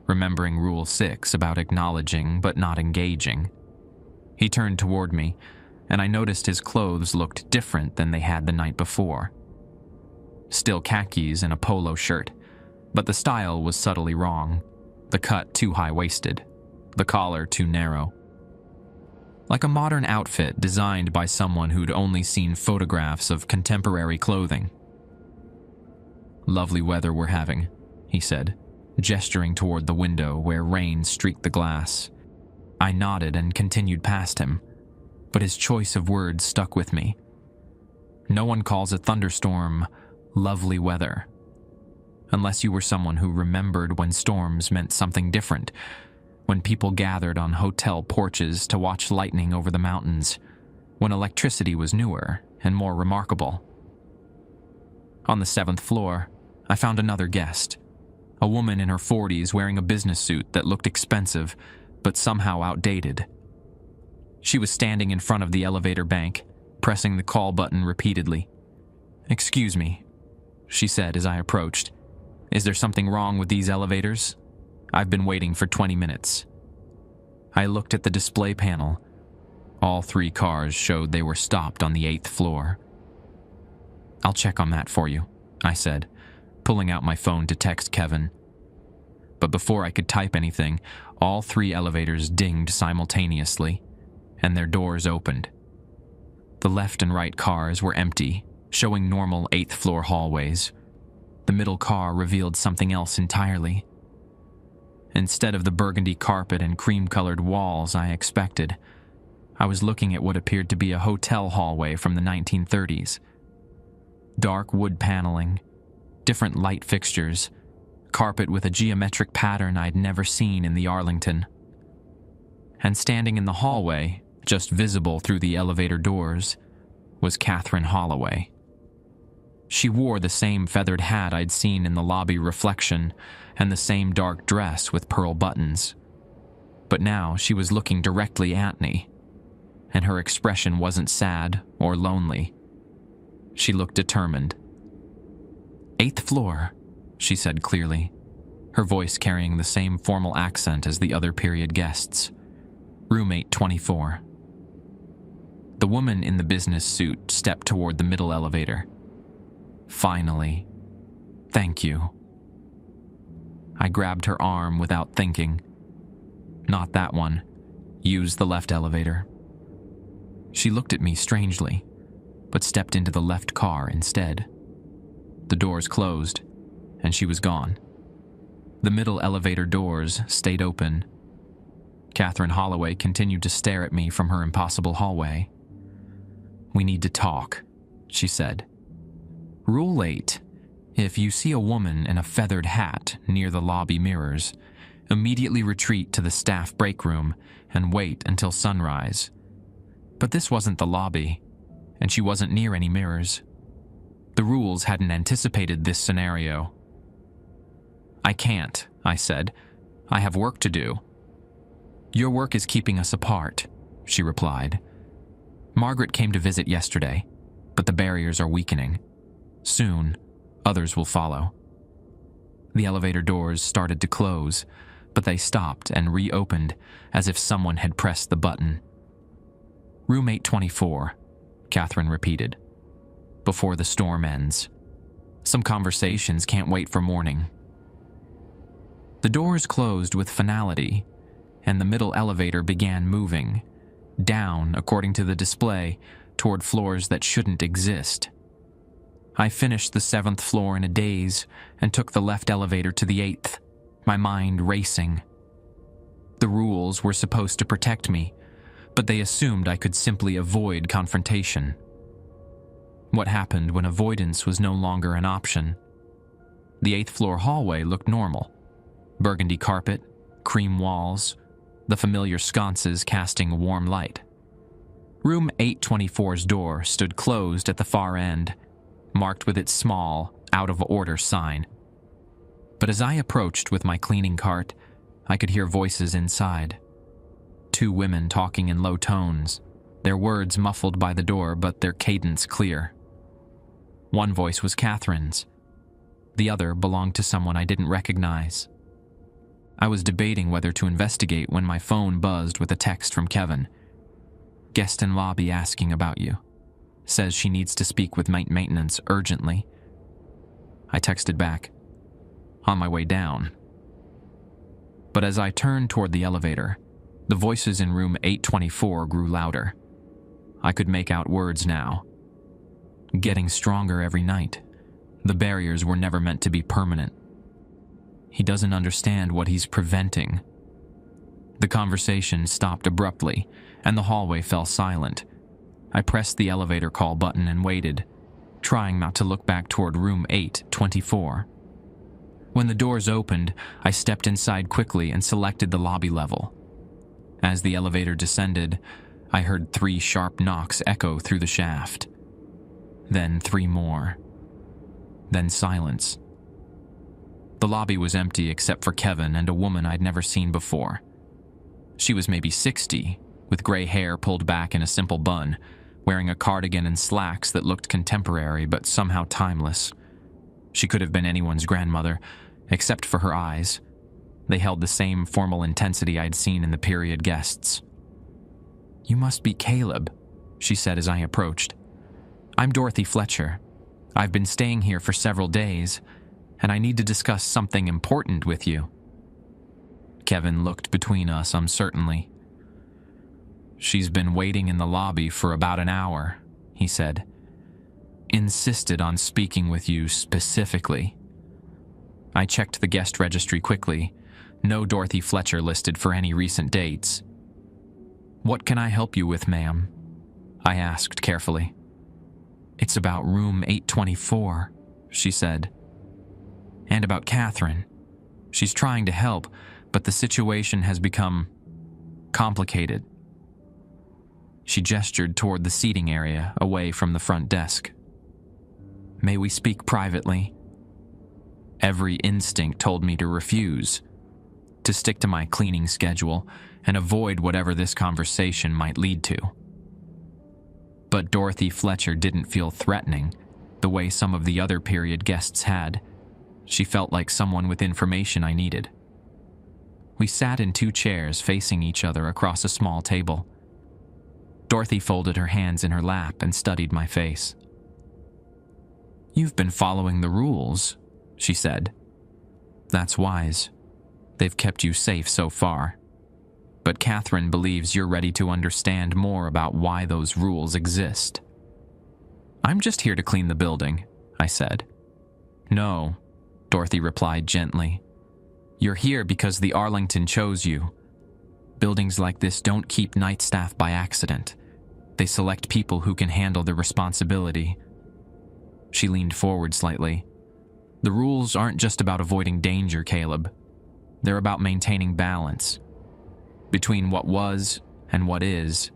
remembering Rule 6 about acknowledging but not engaging. He turned toward me, and I noticed his clothes looked different than they had the night before. Still khakis and a polo shirt, but the style was subtly wrong. The cut too high-waisted, the collar too narrow. Like a modern outfit designed by someone who'd only seen photographs of contemporary clothing. "Lovely weather we're having," he said, gesturing toward the window where rain streaked the glass. I nodded and continued past him, but his choice of words stuck with me. No one calls a thunderstorm lovely weather, unless you were someone who remembered when storms meant something different, when people gathered on hotel porches to watch lightning over the mountains, when electricity was newer and more remarkable. On the 7th floor, I found another guest, a woman in her 40s wearing a business suit that looked expensive, but somehow outdated. She was standing in front of the elevator bank, pressing the call button repeatedly. "Excuse me," she said as I approached. "Is there something wrong with these elevators? I've been waiting for 20 minutes. I looked at the display panel. All 3 cars showed they were stopped on the 8th floor. "I'll check on that for you," I said, pulling out my phone to text Kevin. But before I could type anything, all 3 elevators dinged simultaneously, and their doors opened. The left and right cars were empty, showing normal 8th floor hallways. The middle car revealed something else entirely. Instead of the burgundy carpet and cream-colored walls I expected, I was looking at what appeared to be a hotel hallway from the 1930s. Dark wood paneling, different light fixtures, carpet with a geometric pattern I'd never seen in the Arlington. And standing in the hallway, just visible through the elevator doors, was Catherine Holloway. She wore the same feathered hat I'd seen in the lobby reflection and the same dark dress with pearl buttons. But now she was looking directly at me, and her expression wasn't sad or lonely. She looked determined. "8th floor," she said clearly, her voice carrying the same formal accent as the other period guests. "Room 824. The woman in the business suit stepped toward the middle elevator. "Finally. Thank you." I grabbed her arm without thinking. "Not that one. Use the left elevator." She looked at me strangely, but stepped into the left car instead. The doors closed, and she was gone. The middle elevator doors stayed open. Catherine Holloway continued to stare at me from her impossible hallway. "We need to talk," she said. "Rule 8. If you see a woman in a feathered hat near the lobby mirrors, immediately retreat to the staff break room and wait until sunrise. But this wasn't the lobby, and she wasn't near any mirrors. The rules hadn't anticipated this scenario. "I can't," I said. "I have work to do." "Your work is keeping us apart," she replied. "Margaret came to visit yesterday, but the barriers are weakening. Soon, others will follow." The elevator doors started to close, but they stopped and reopened as if someone had pressed the button. "Room 824, Catherine repeated. "Before the storm ends. Some conversations can't wait for morning." The doors closed with finality, and the middle elevator began moving, down according to the display, toward floors that shouldn't exist. I finished the 7th floor in a daze and took the left elevator to the 8th, my mind racing. The rules were supposed to protect me, but they assumed I could simply avoid confrontation. What happened when avoidance was no longer an option? The 8th floor hallway looked normal. Burgundy carpet, cream walls, the familiar sconces casting a warm light. Room 824's door stood closed at the far end, marked with its small, out-of-order sign. But as I approached with my cleaning cart, I could hear voices inside. 2 women talking in low tones, their words muffled by the door but their cadence clear. One voice was Catherine's. The other belonged to someone I didn't recognize. I was debating whether to investigate when my phone buzzed with a text from Kevin. "Guest in lobby asking about you. Says she needs to speak with maintenance urgently." I texted back, "On my way down." But as I turned toward the elevator, the voices in room 824 grew louder. I could make out words now. "Getting stronger every night. The barriers were never meant to be permanent. He doesn't understand what he's preventing." The conversation stopped abruptly, and the hallway fell silent. I pressed the elevator call button and waited, trying not to look back toward room 824. When the doors opened, I stepped inside quickly and selected the lobby level. As the elevator descended, I heard 3 sharp knocks echo through the shaft. Then 3 more. Then silence. The lobby was empty except for Kevin and a woman I'd never seen before. She was maybe 60, with gray hair pulled back in a simple bun, wearing a cardigan and slacks that looked contemporary but somehow timeless. She could have been anyone's grandmother, except for her eyes. They held the same formal intensity I'd seen in the period guests. "You must be Caleb," she said as I approached. "I'm Dorothy Fletcher. I've been staying here for several days, and I need to discuss something important with you." Kevin looked between us uncertainly. "She's been waiting in the lobby for about an hour," he said. "Insisted on speaking with you specifically." I checked the guest registry quickly. No Dorothy Fletcher listed for any recent dates. "What can I help you with, ma'am?" I asked carefully. "It's about room 824, she said. "And about Catherine. She's trying to help, but the situation has become complicated." She gestured toward the seating area, away from the front desk. "May we speak privately?" Every instinct told me to refuse, to stick to my cleaning schedule and avoid whatever this conversation might lead to. But Dorothy Fletcher didn't feel threatening, the way some of the other period guests had. She felt like someone with information I needed. We sat in 2 chairs facing each other across a small table. Dorothy folded her hands in her lap and studied my face. "You've been following the rules," she said. "That's wise. They've kept you safe so far. But Catherine believes you're ready to understand more about why those rules exist." "I'm just here to clean the building," I said. "No," Dorothy replied gently. "You're here because the Arlington chose you. Buildings like this don't keep night staff by accident. They select people who can handle the responsibility." She leaned forward slightly. The rules aren't just about avoiding danger, Caleb. They're about maintaining balance between what was and what is,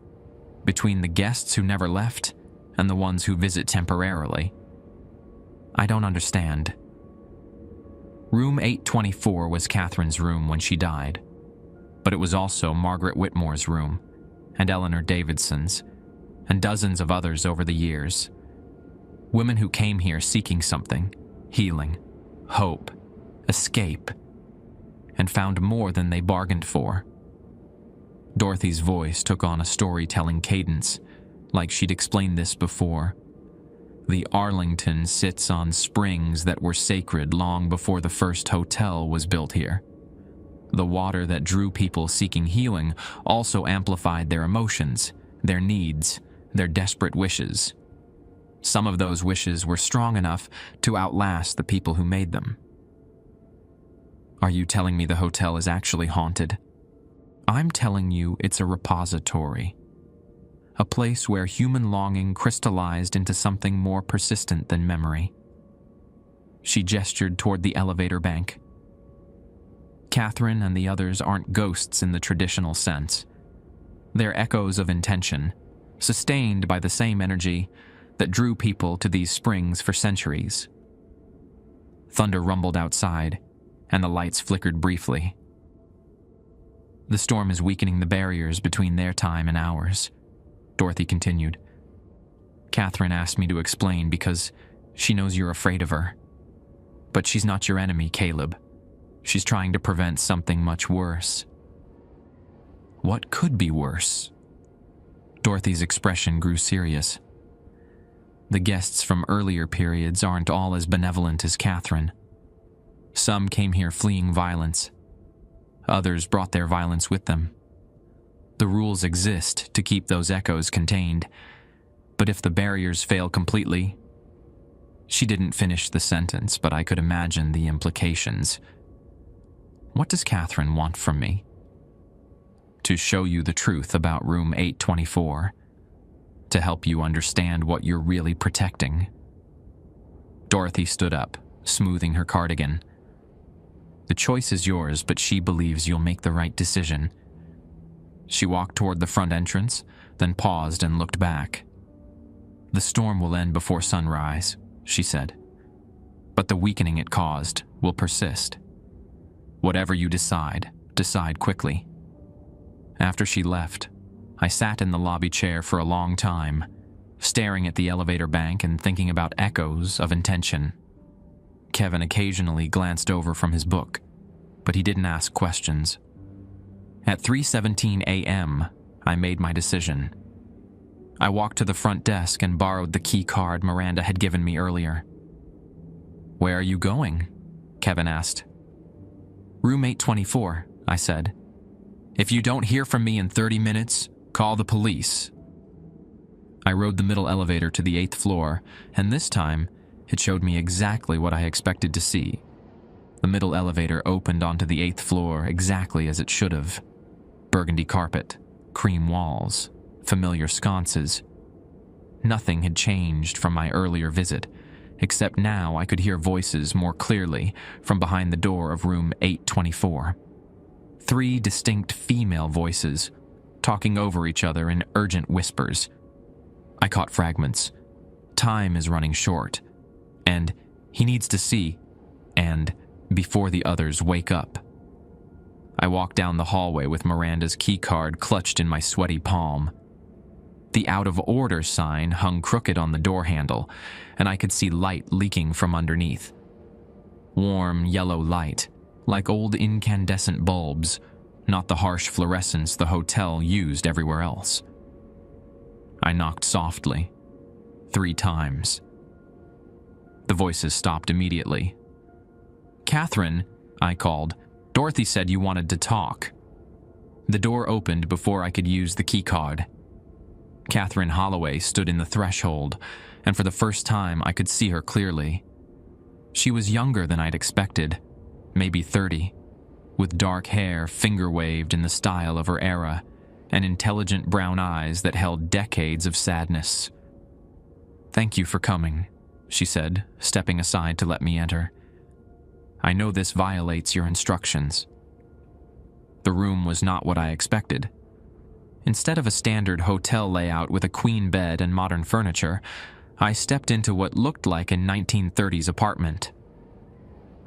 between the guests who never left and the ones who visit temporarily. I don't understand. Room 824 was Catherine's room when she died, but it was also Margaret Whitmore's room, and Eleanor Davidson's, and dozens of others over the years. Women who came here seeking something, healing, hope, escape, and found more than they bargained for. Dorothy's voice took on a storytelling cadence, like she'd explained this before. The Arlington sits on springs that were sacred long before the first hotel was built here. The water that drew people seeking healing also amplified their emotions, their needs, their desperate wishes. Some of those wishes were strong enough to outlast the people who made them. Are you telling me the hotel is actually haunted? I'm telling you it's a repository. A place where human longing crystallized into something more persistent than memory. She gestured toward the elevator bank. Catherine and the others aren't ghosts in the traditional sense. They're echoes of intention, sustained by the same energy that drew people to these springs for centuries. Thunder rumbled outside, and the lights flickered briefly. The storm is weakening the barriers between their time and ours, Dorothy continued. Catherine asked me to explain because she knows you're afraid of her. But she's not your enemy, Caleb. She's trying to prevent something much worse. What could be worse? Dorothy's expression grew serious. The guests from earlier periods aren't all as benevolent as Catherine. Some came here fleeing violence. Others brought their violence with them. The rules exist to keep those echoes contained, but if the barriers fail completely... She didn't finish the sentence, but I could imagine the implications. What does Catherine want from me? To show you the truth about room 824. To help you understand what you're really protecting. Dorothy stood up, smoothing her cardigan. The choice is yours, but she believes you'll make the right decision. She walked toward the front entrance, then paused and looked back. The storm will end before sunrise, she said. But the weakening it caused will persist. Whatever you decide, decide quickly. After she left, I sat in the lobby chair for a long time, staring at the elevator bank and thinking about echoes of intention. Kevin occasionally glanced over from his book, but he didn't ask questions. At 3:17 a.m., I made my decision. I walked to the front desk and borrowed the key card Miranda had given me earlier. "Where are you going?" Kevin asked. "Room 824, I said. "If you don't hear from me in 30 minutes, call the police." I rode the middle elevator to the 8th floor, and this time, it showed me exactly what I expected to see. The middle elevator opened onto the 8th floor exactly as it should have. Burgundy carpet, cream walls, familiar sconces. Nothing had changed from my earlier visit, except now I could hear voices more clearly from behind the door of room 824. 3 distinct female voices, talking over each other in urgent whispers. I caught fragments. Time is running short. And he needs to see. And before the others wake up. I walked down the hallway with Miranda's keycard clutched in my sweaty palm. The out-of-order sign hung crooked on the door handle, and I could see light leaking from underneath. Warm yellow light, like old incandescent bulbs, not the harsh fluorescence the hotel used everywhere else. I knocked softly, 3 times. The voices stopped immediately. "Catherine," I called. "Dorothy said you wanted to talk." The door opened before I could use the keycard. Catherine Holloway stood in the threshold, and for the first time I could see her clearly. She was younger than I'd expected, maybe 30, with dark hair finger-waved in the style of her era, and intelligent brown eyes that held decades of sadness. "Thank you for coming," she said, stepping aside to let me enter. I know this violates your instructions." The room was not what I expected. Instead of a standard hotel layout with a queen bed and modern furniture, I stepped into what looked like a 1930s apartment.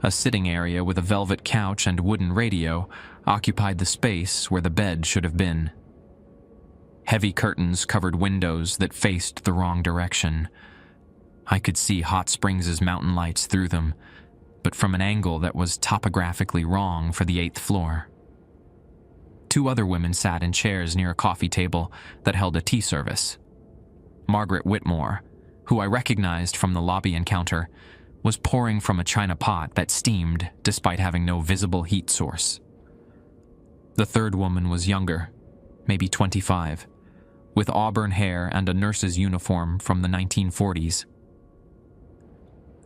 A sitting area with a velvet couch and wooden radio occupied the space where the bed should have been. Heavy curtains covered windows that faced the wrong direction. I could see Hot Springs' mountain lights through them, but from an angle that was topographically wrong for the 8th floor. 2 other women sat in chairs near a coffee table that held a tea service. Margaret Whitmore, who I recognized from the lobby encounter, was pouring from a china pot that steamed despite having no visible heat source. The third woman was younger, maybe 25, with auburn hair and a nurse's uniform from the 1940s.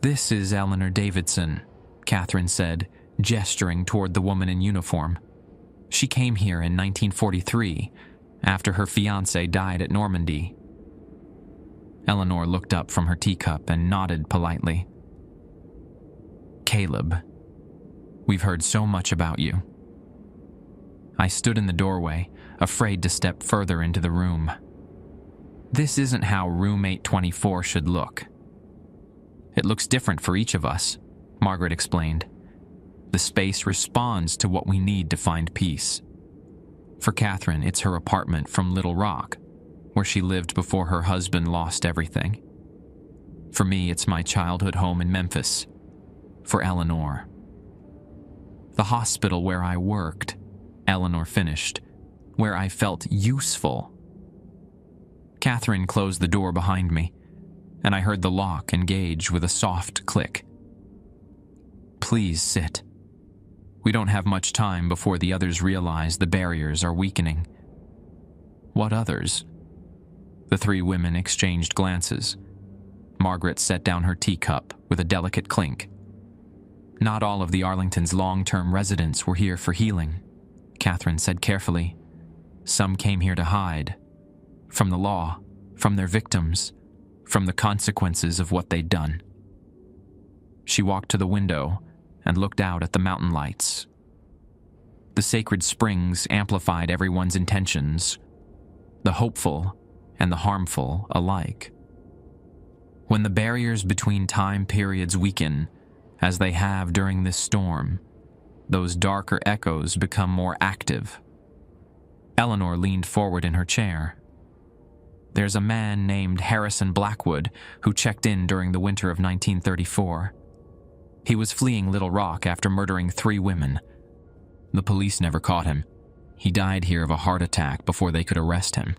"This is Eleanor Davidson," Catherine said, gesturing toward the woman in uniform. "She came here in 1943, after her fiancé died at Normandy." Eleanor looked up from her teacup and nodded politely. "Caleb, we've heard so much about you." I stood in the doorway, afraid to step further into the room. "This isn't how room 824 should look." "It looks different for each of us," Margaret explained. "The space responds to what we need to find peace. For Catherine, it's her apartment from Little Rock, where she lived before her husband lost everything. For me, it's my childhood home in Memphis. For Eleanor, the hospital where I worked," Eleanor finished, "where I felt useful." Catherine closed the door behind me, and I heard the lock engage with a soft click. "Please sit. We don't have much time before the others realize the barriers are weakening." "What others?" The 3 women exchanged glances. Margaret set down her teacup with a delicate clink. "Not all of the Arlington's long-term residents were here for healing," Catherine said carefully. "Some came here to hide. From the law, from their victims, from the consequences of what they'd done." She walked to the window and looked out at the mountain lights. The sacred springs amplified everyone's intentions, the hopeful and the harmful alike. When the barriers between time periods weaken, as they have during this storm, those darker echoes become more active. Eleanor leaned forward in her chair. "There's a man named Harrison Blackwood who checked in during the winter of 1934. He was fleeing Little Rock after murdering 3 women. The police never caught him. He died here of a heart attack before they could arrest him.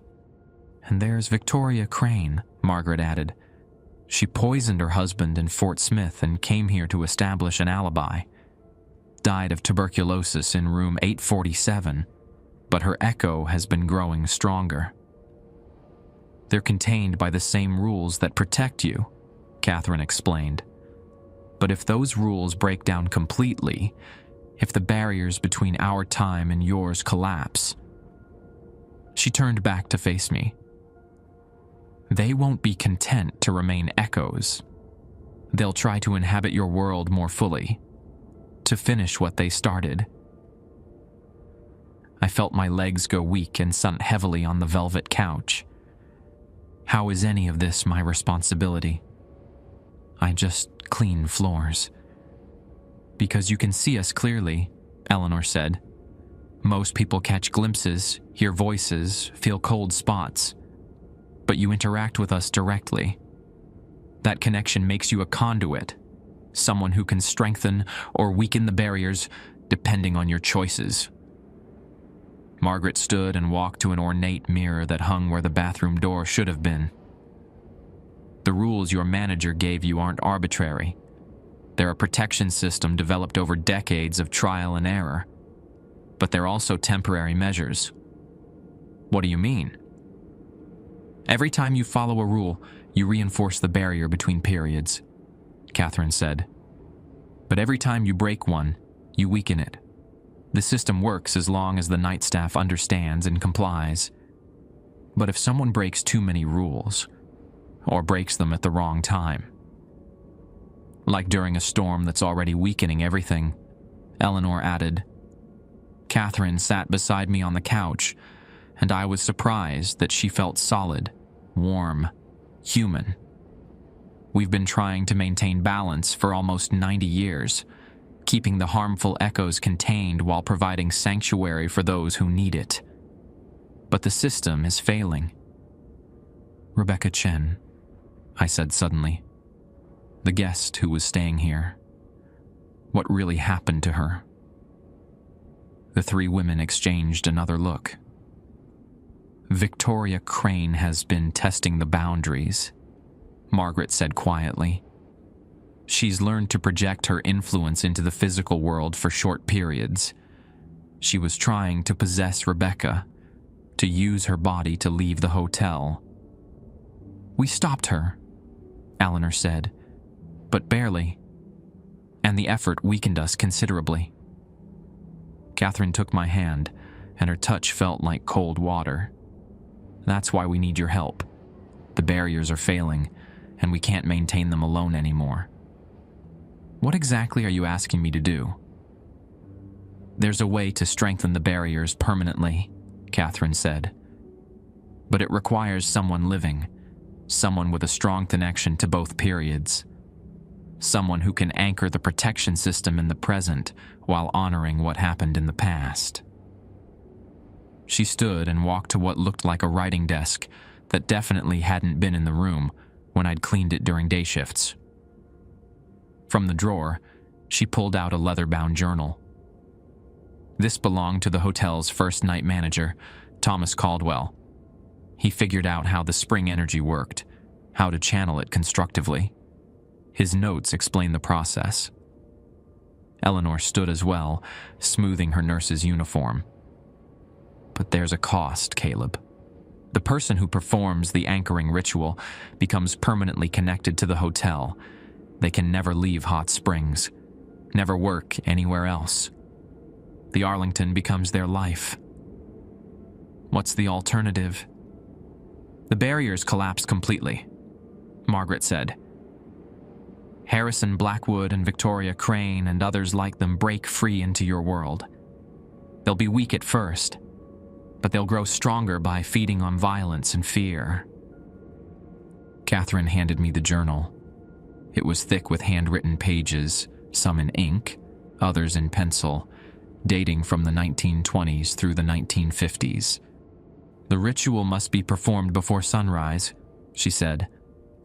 And there's Victoria Crane," Margaret added. "She poisoned her husband in Fort Smith and came here to establish an alibi. Died of tuberculosis in room 847, but her echo has been growing stronger." "They're contained by the same rules that protect you," Catherine explained. "But if those rules break down completely, if the barriers between our time and yours collapse..." She turned back to face me. "They won't be content to remain echoes. They'll try to inhabit your world more fully, to finish what they started." I felt my legs go weak and sunk heavily on the velvet couch. How is any of this my responsibility? I just clean floors. "Because you can see us clearly," Eleanor said. "Most people catch glimpses, hear voices, feel cold spots. But you interact with us directly. That connection makes you a conduit, someone who can strengthen or weaken the barriers depending on your choices." Margaret stood and walked to an ornate mirror that hung where the bathroom door should have been. "The rules your manager gave you aren't arbitrary. They're a protection system developed over decades of trial and error. But they're also temporary measures." "What do you mean?" "Every time you follow a rule, you reinforce the barrier between periods," Catherine said. "But every time you break one, you weaken it. The system works as long as the night staff understands and complies. But if someone breaks too many rules, or breaks them at the wrong time, Like during a storm that's already weakening everything, Eleanor added. Catherine sat beside me on the couch, and I was surprised that she felt solid, warm, human. We've been trying to maintain balance for almost 90 years, keeping the harmful echoes contained while providing sanctuary for those who need it. But the system is failing. Rebecca Chen, I said suddenly. The guest who was staying here. What really happened to her? The three women exchanged another look. Victoria Crane has been testing the boundaries, Margaret said quietly. She's learned to project her influence into the physical world for short periods. She was trying to possess Rebecca, to use her body to leave the hotel. We stopped her, Eleanor said, but barely, and the effort weakened us considerably. Catherine took my hand, and her touch felt like cold water. That's why we need your help. The barriers are failing, and we can't maintain them alone anymore. What exactly are you asking me to do? There's a way to strengthen the barriers permanently, Catherine said. But it requires someone living, someone with a strong connection to both periods. Someone who can anchor the protection system in the present while honoring what happened in the past. She stood and walked to what looked like a writing desk that definitely hadn't been in the room when I'd cleaned it during day shifts. From the drawer, she pulled out a leather-bound journal. This belonged to the hotel's first-night manager, Thomas Caldwell. He figured out how the spring energy worked, how to channel it constructively. His notes explained the process. Eleanor stood as well, smoothing her nurse's uniform. But there's a cost, Caleb. The person who performs the anchoring ritual becomes permanently connected to the hotel. They can never leave Hot Springs, never work anywhere else. The Arlington becomes their life. What's the alternative? The barriers collapse completely, Margaret said. Harrison Blackwood and Victoria Crane and others like them break free into your world. They'll be weak at first, but they'll grow stronger by feeding on violence and fear. Catherine handed me the journal. It was thick with handwritten pages, some in ink, others in pencil, dating from the 1920s through the 1950s. The ritual must be performed before sunrise, she said,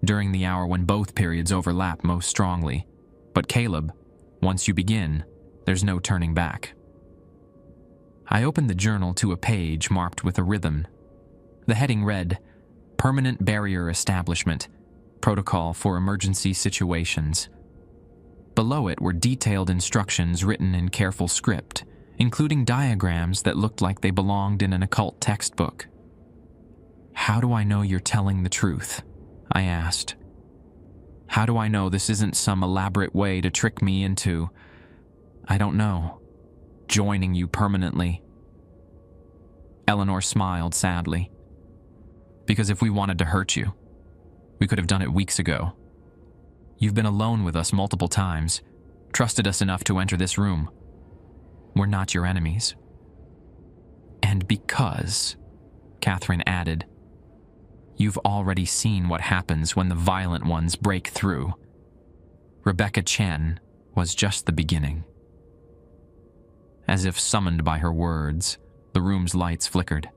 during the hour when both periods overlap most strongly. But Caleb, once you begin, there's no turning back. I opened the journal to a page marked with a rhythm. The heading read, Permanent Barrier Establishment, Protocol for Emergency Situations. Below it were detailed instructions written in careful script, including diagrams that looked like they belonged in an occult textbook. How do I know you're telling the truth? I asked. How do I know this isn't some elaborate way to trick me into, I don't know, joining you permanently? Eleanor smiled sadly. Because if we wanted to hurt you, we could have done it weeks ago. You've been alone with us multiple times, trusted us enough to enter this room. We're not your enemies. And because, Catherine added, you've already seen what happens when the violent ones break through. Rebecca Chen was just the beginning. As if summoned by her words, the room's lights flickered,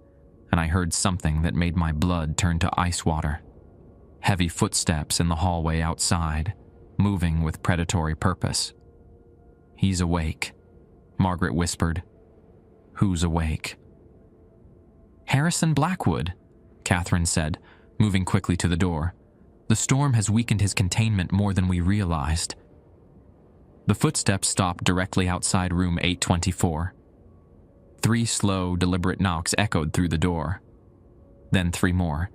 and I heard something that made my blood turn to ice water. Heavy footsteps in the hallway outside, moving with predatory purpose. He's awake, Margaret whispered. Who's awake? Harrison Blackwood, Catherine said, moving quickly to the door. The storm has weakened his containment more than we realized. The footsteps stopped directly outside room 824. 3 slow, deliberate knocks echoed through the door. Then 3 more.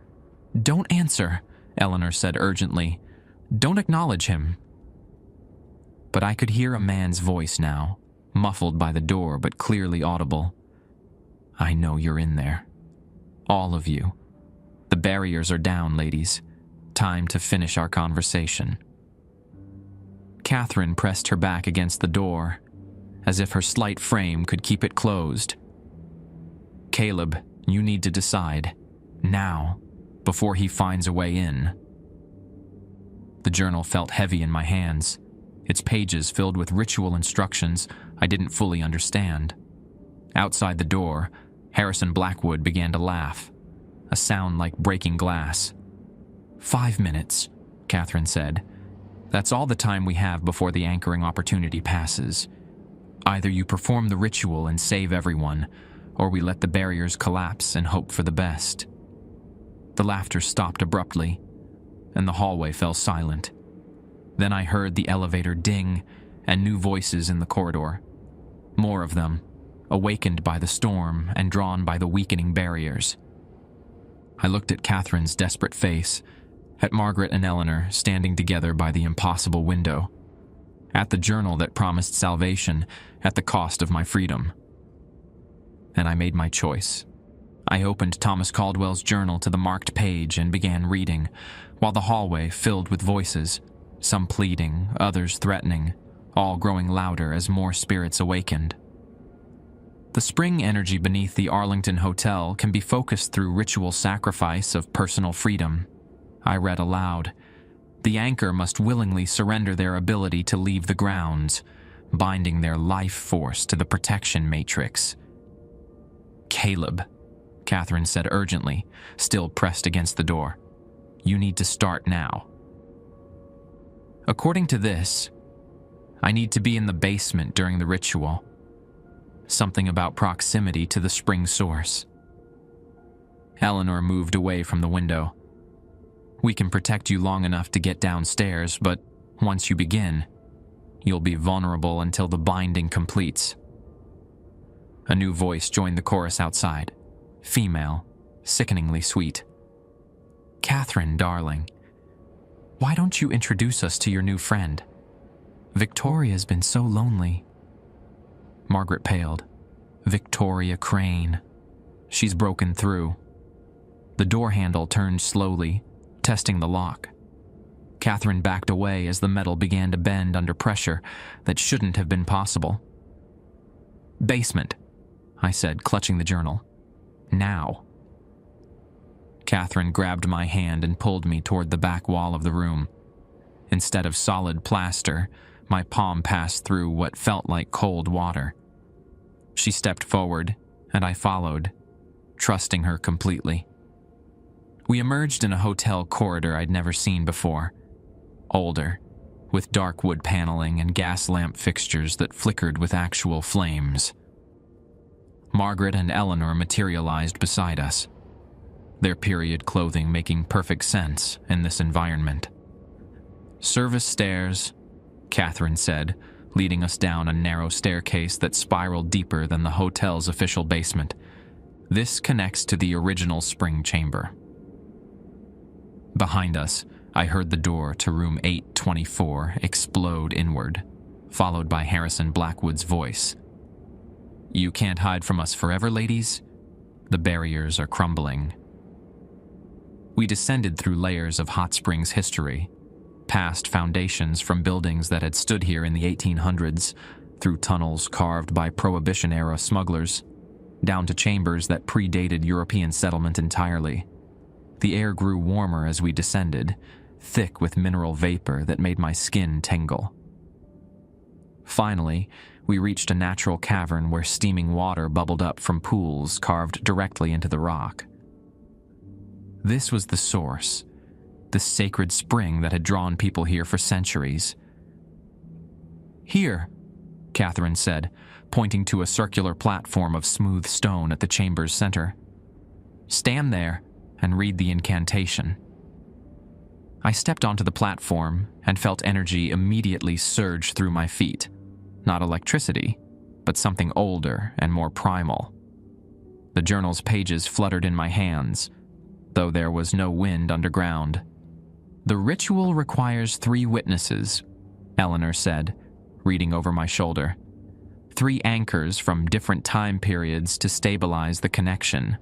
Don't answer, Eleanor said urgently. Don't acknowledge him. But I could hear a man's voice now, muffled by the door but clearly audible. I know you're in there. All of you. The barriers are down, ladies. Time to finish our conversation. Catherine pressed her back against the door, as if her slight frame could keep it closed. "Caleb, you need to decide, now, before he finds a way in." The journal felt heavy in my hands, its pages filled with ritual instructions I didn't fully understand. Outside the door, Harrison Blackwood began to laugh, a sound like breaking glass. "5 minutes," Catherine said. "That's all the time we have before the anchoring opportunity passes. Either you perform the ritual and save everyone, or we let the barriers collapse and hope for the best." The laughter stopped abruptly, and the hallway fell silent. Then I heard the elevator ding and new voices in the corridor. More of them, awakened by the storm and drawn by the weakening barriers. I looked at Catherine's desperate face, at Margaret and Eleanor standing together by the impossible window, at the journal that promised salvation at the cost of my freedom. And I made my choice. I opened Thomas Caldwell's journal to the marked page and began reading, while the hallway filled with voices, some pleading, others threatening, all growing louder as more spirits awakened. The spring energy beneath the Arlington Hotel can be focused through ritual sacrifice of personal freedom. I read aloud. The anchor must willingly surrender their ability to leave the grounds, binding their life force to the protection matrix. "Caleb," Catherine said urgently, still pressed against the door. "You need to start now." According to this, I need to be in the basement during the ritual. Something about proximity to the spring source. Eleanor moved away from the window. "We can protect you long enough to get downstairs, but once you begin, you'll be vulnerable until the binding completes." A new voice joined the chorus outside, female, sickeningly sweet. "Catherine, darling, why don't you introduce us to your new friend? Victoria's been so lonely." Margaret paled. "Victoria Crane. She's broken through." The door handle turned slowly, testing the lock. Catherine backed away as the metal began to bend under pressure that shouldn't have been possible. "Basement," I said, clutching the journal. "Now." Catherine grabbed my hand and pulled me toward the back wall of the room. Instead of solid plaster, my palm passed through what felt like cold water. She stepped forward, and I followed, trusting her completely. We emerged in a hotel corridor I'd never seen before. Older, with dark wood paneling and gas lamp fixtures that flickered with actual flames. Margaret and Eleanor materialized beside us, their period clothing making perfect sense in this environment. "Service stairs," Catherine said, leading us down a narrow staircase that spiraled deeper than the hotel's official basement. "This connects to the original spring chamber." Behind us, I heard the door to room 824 explode inward, followed by Harrison Blackwood's voice. "You can't hide from us forever, ladies. The barriers are crumbling." We descended through layers of hot springs history, past foundations from buildings that had stood here in the 1800s, through tunnels carved by Prohibition-era smugglers, down to chambers that predated European settlement entirely. The air grew warmer as we descended, thick with mineral vapor that made my skin tingle. Finally, we reached a natural cavern where steaming water bubbled up from pools carved directly into the rock. This was the source, the sacred spring that had drawn people here for centuries. "Here," Catherine said, pointing to a circular platform of smooth stone at the chamber's center. "Stand there and read the incantation." I stepped onto the platform and felt energy immediately surge through my feet. Not electricity, but something older and more primal. The journal's pages fluttered in my hands, though there was no wind underground. "The ritual requires 3 witnesses," Eleanor said, reading over my shoulder. 3 anchors from different time periods to stabilize the connection."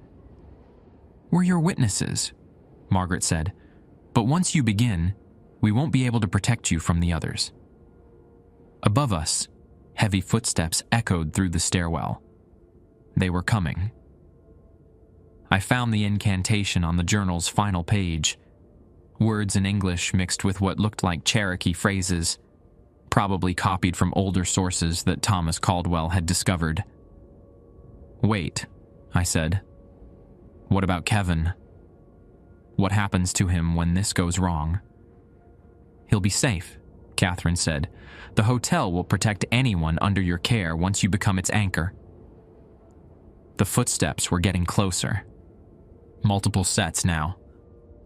"We're your witnesses," Margaret said. "But once you begin, we won't be able to protect you from the others." Above us, heavy footsteps echoed through the stairwell. They were coming. I found the incantation on the journal's final page. Words in English mixed with what looked like Cherokee phrases, probably copied from older sources that Thomas Caldwell had discovered. "Wait," I said. "What about Kevin? What happens to him when this goes wrong?" "He'll be safe," Catherine said. "The hotel will protect anyone under your care once you become its anchor." The footsteps were getting closer. Multiple sets now,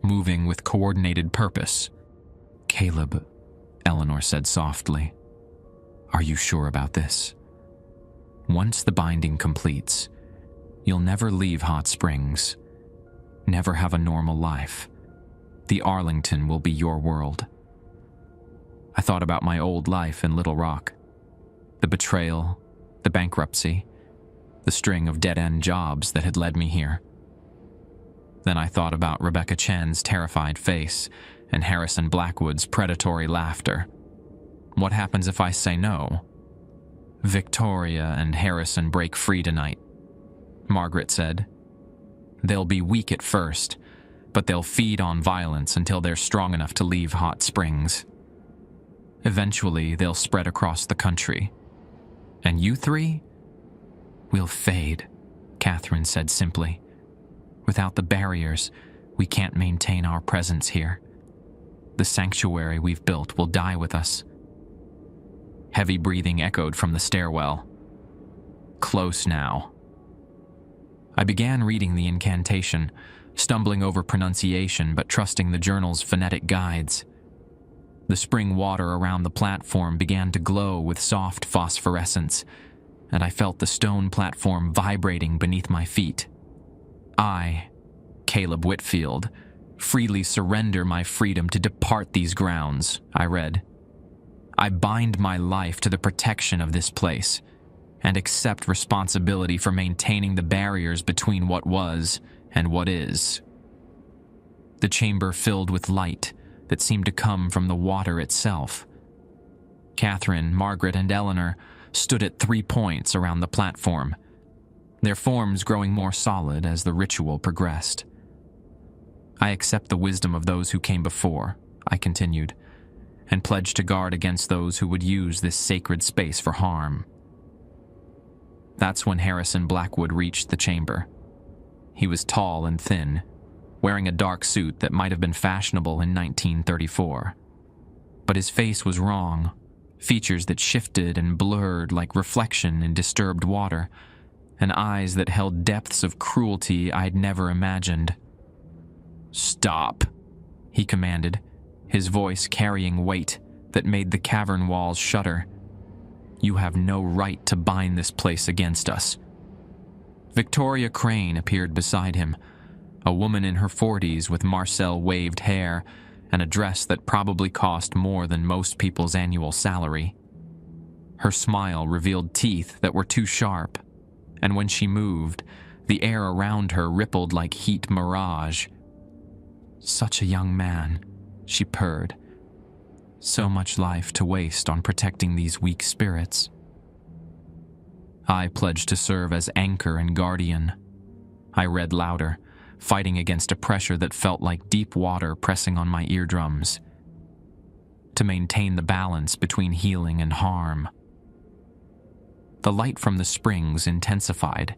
moving with coordinated purpose. "Caleb," Eleanor said softly, "are you sure about this? Once the binding completes, you'll never leave Hot Springs, never have a normal life. The Arlington will be your world." I thought about my old life in Little Rock, the betrayal, the bankruptcy, the string of dead-end jobs that had led me here. Then I thought about Rebecca Chen's terrified face and Harrison Blackwood's predatory laughter. What happens if I say no? "Victoria and Harrison break free tonight," Margaret said. "They'll be weak at first, but they'll feed on violence until they're strong enough to leave Hot Springs. Eventually, they'll spread across the country. And you three? We'll fade," Catherine said simply. "Without the barriers, we can't maintain our presence here. The sanctuary we've built will die with us." Heavy breathing echoed from the stairwell. Close now. I began reading the incantation, stumbling over pronunciation but trusting the journal's phonetic guides. The spring water around the platform began to glow with soft phosphorescence, and I felt the stone platform vibrating beneath my feet. I, Caleb Whitfield, freely surrender my freedom to depart these grounds, I read. I bind my life to the protection of this place and accept responsibility for maintaining the barriers between what was and what is. The chamber filled with light that seemed to come from the water itself. Catherine, Margaret, and Eleanor stood at 3 points around the platform, their forms growing more solid as the ritual progressed. "I accept the wisdom of those who came before," I continued, "and pledge to guard against those who would use this sacred space for harm." That's when Harrison Blackwood reached the chamber. He was tall and thin, wearing a dark suit that might have been fashionable in 1934. But his face was wrong, features that shifted and blurred like reflection in disturbed water, and eyes that held depths of cruelty I'd never imagined. "Stop," he commanded, his voice carrying weight that made the cavern walls shudder. "You have no right to bind this place against us." Victoria Crane appeared beside him, a woman in her 40s with Marcel waved hair and a dress that probably cost more than most people's annual salary. Her smile revealed teeth that were too sharp, and when she moved, the air around her rippled like heat mirage. "Such a young man," she purred. "So much life to waste on protecting these weak spirits." I pledged to serve as anchor and guardian. I read louder, fighting against a pressure that felt like deep water pressing on my eardrums. To maintain the balance between healing and harm. The light from the springs intensified,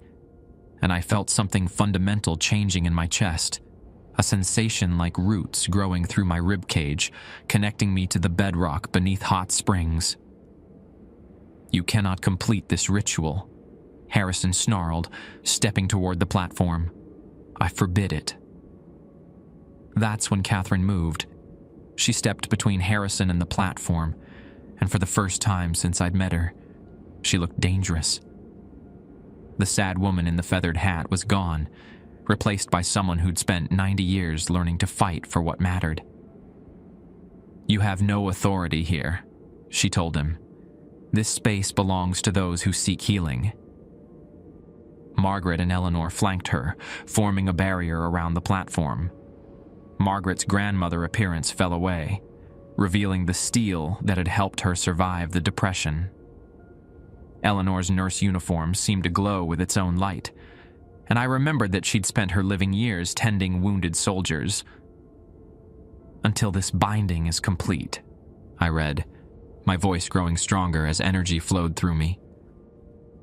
and I felt something fundamental changing in my chest, a sensation like roots growing through my ribcage, connecting me to the bedrock beneath Hot Springs. "You cannot complete this ritual," Harrison snarled, stepping toward the platform. "I forbid it." That's when Catherine moved. She stepped between Harrison and the platform, and for the first time since I'd met her, she looked dangerous. The sad woman in the feathered hat was gone, replaced by someone who'd spent 90 years learning to fight for what mattered. "You have no authority here," she told him. "This space belongs to those who seek healing." Margaret and Eleanor flanked her, forming a barrier around the platform. Margaret's grandmother appearance fell away. revealing the steel that had helped her survive the depression. Eleanor's nurse uniform seemed to glow with its own light, and I remembered that she'd spent her living years tending wounded soldiers. "Until this binding is complete," I read, my voice growing stronger as energy flowed through me.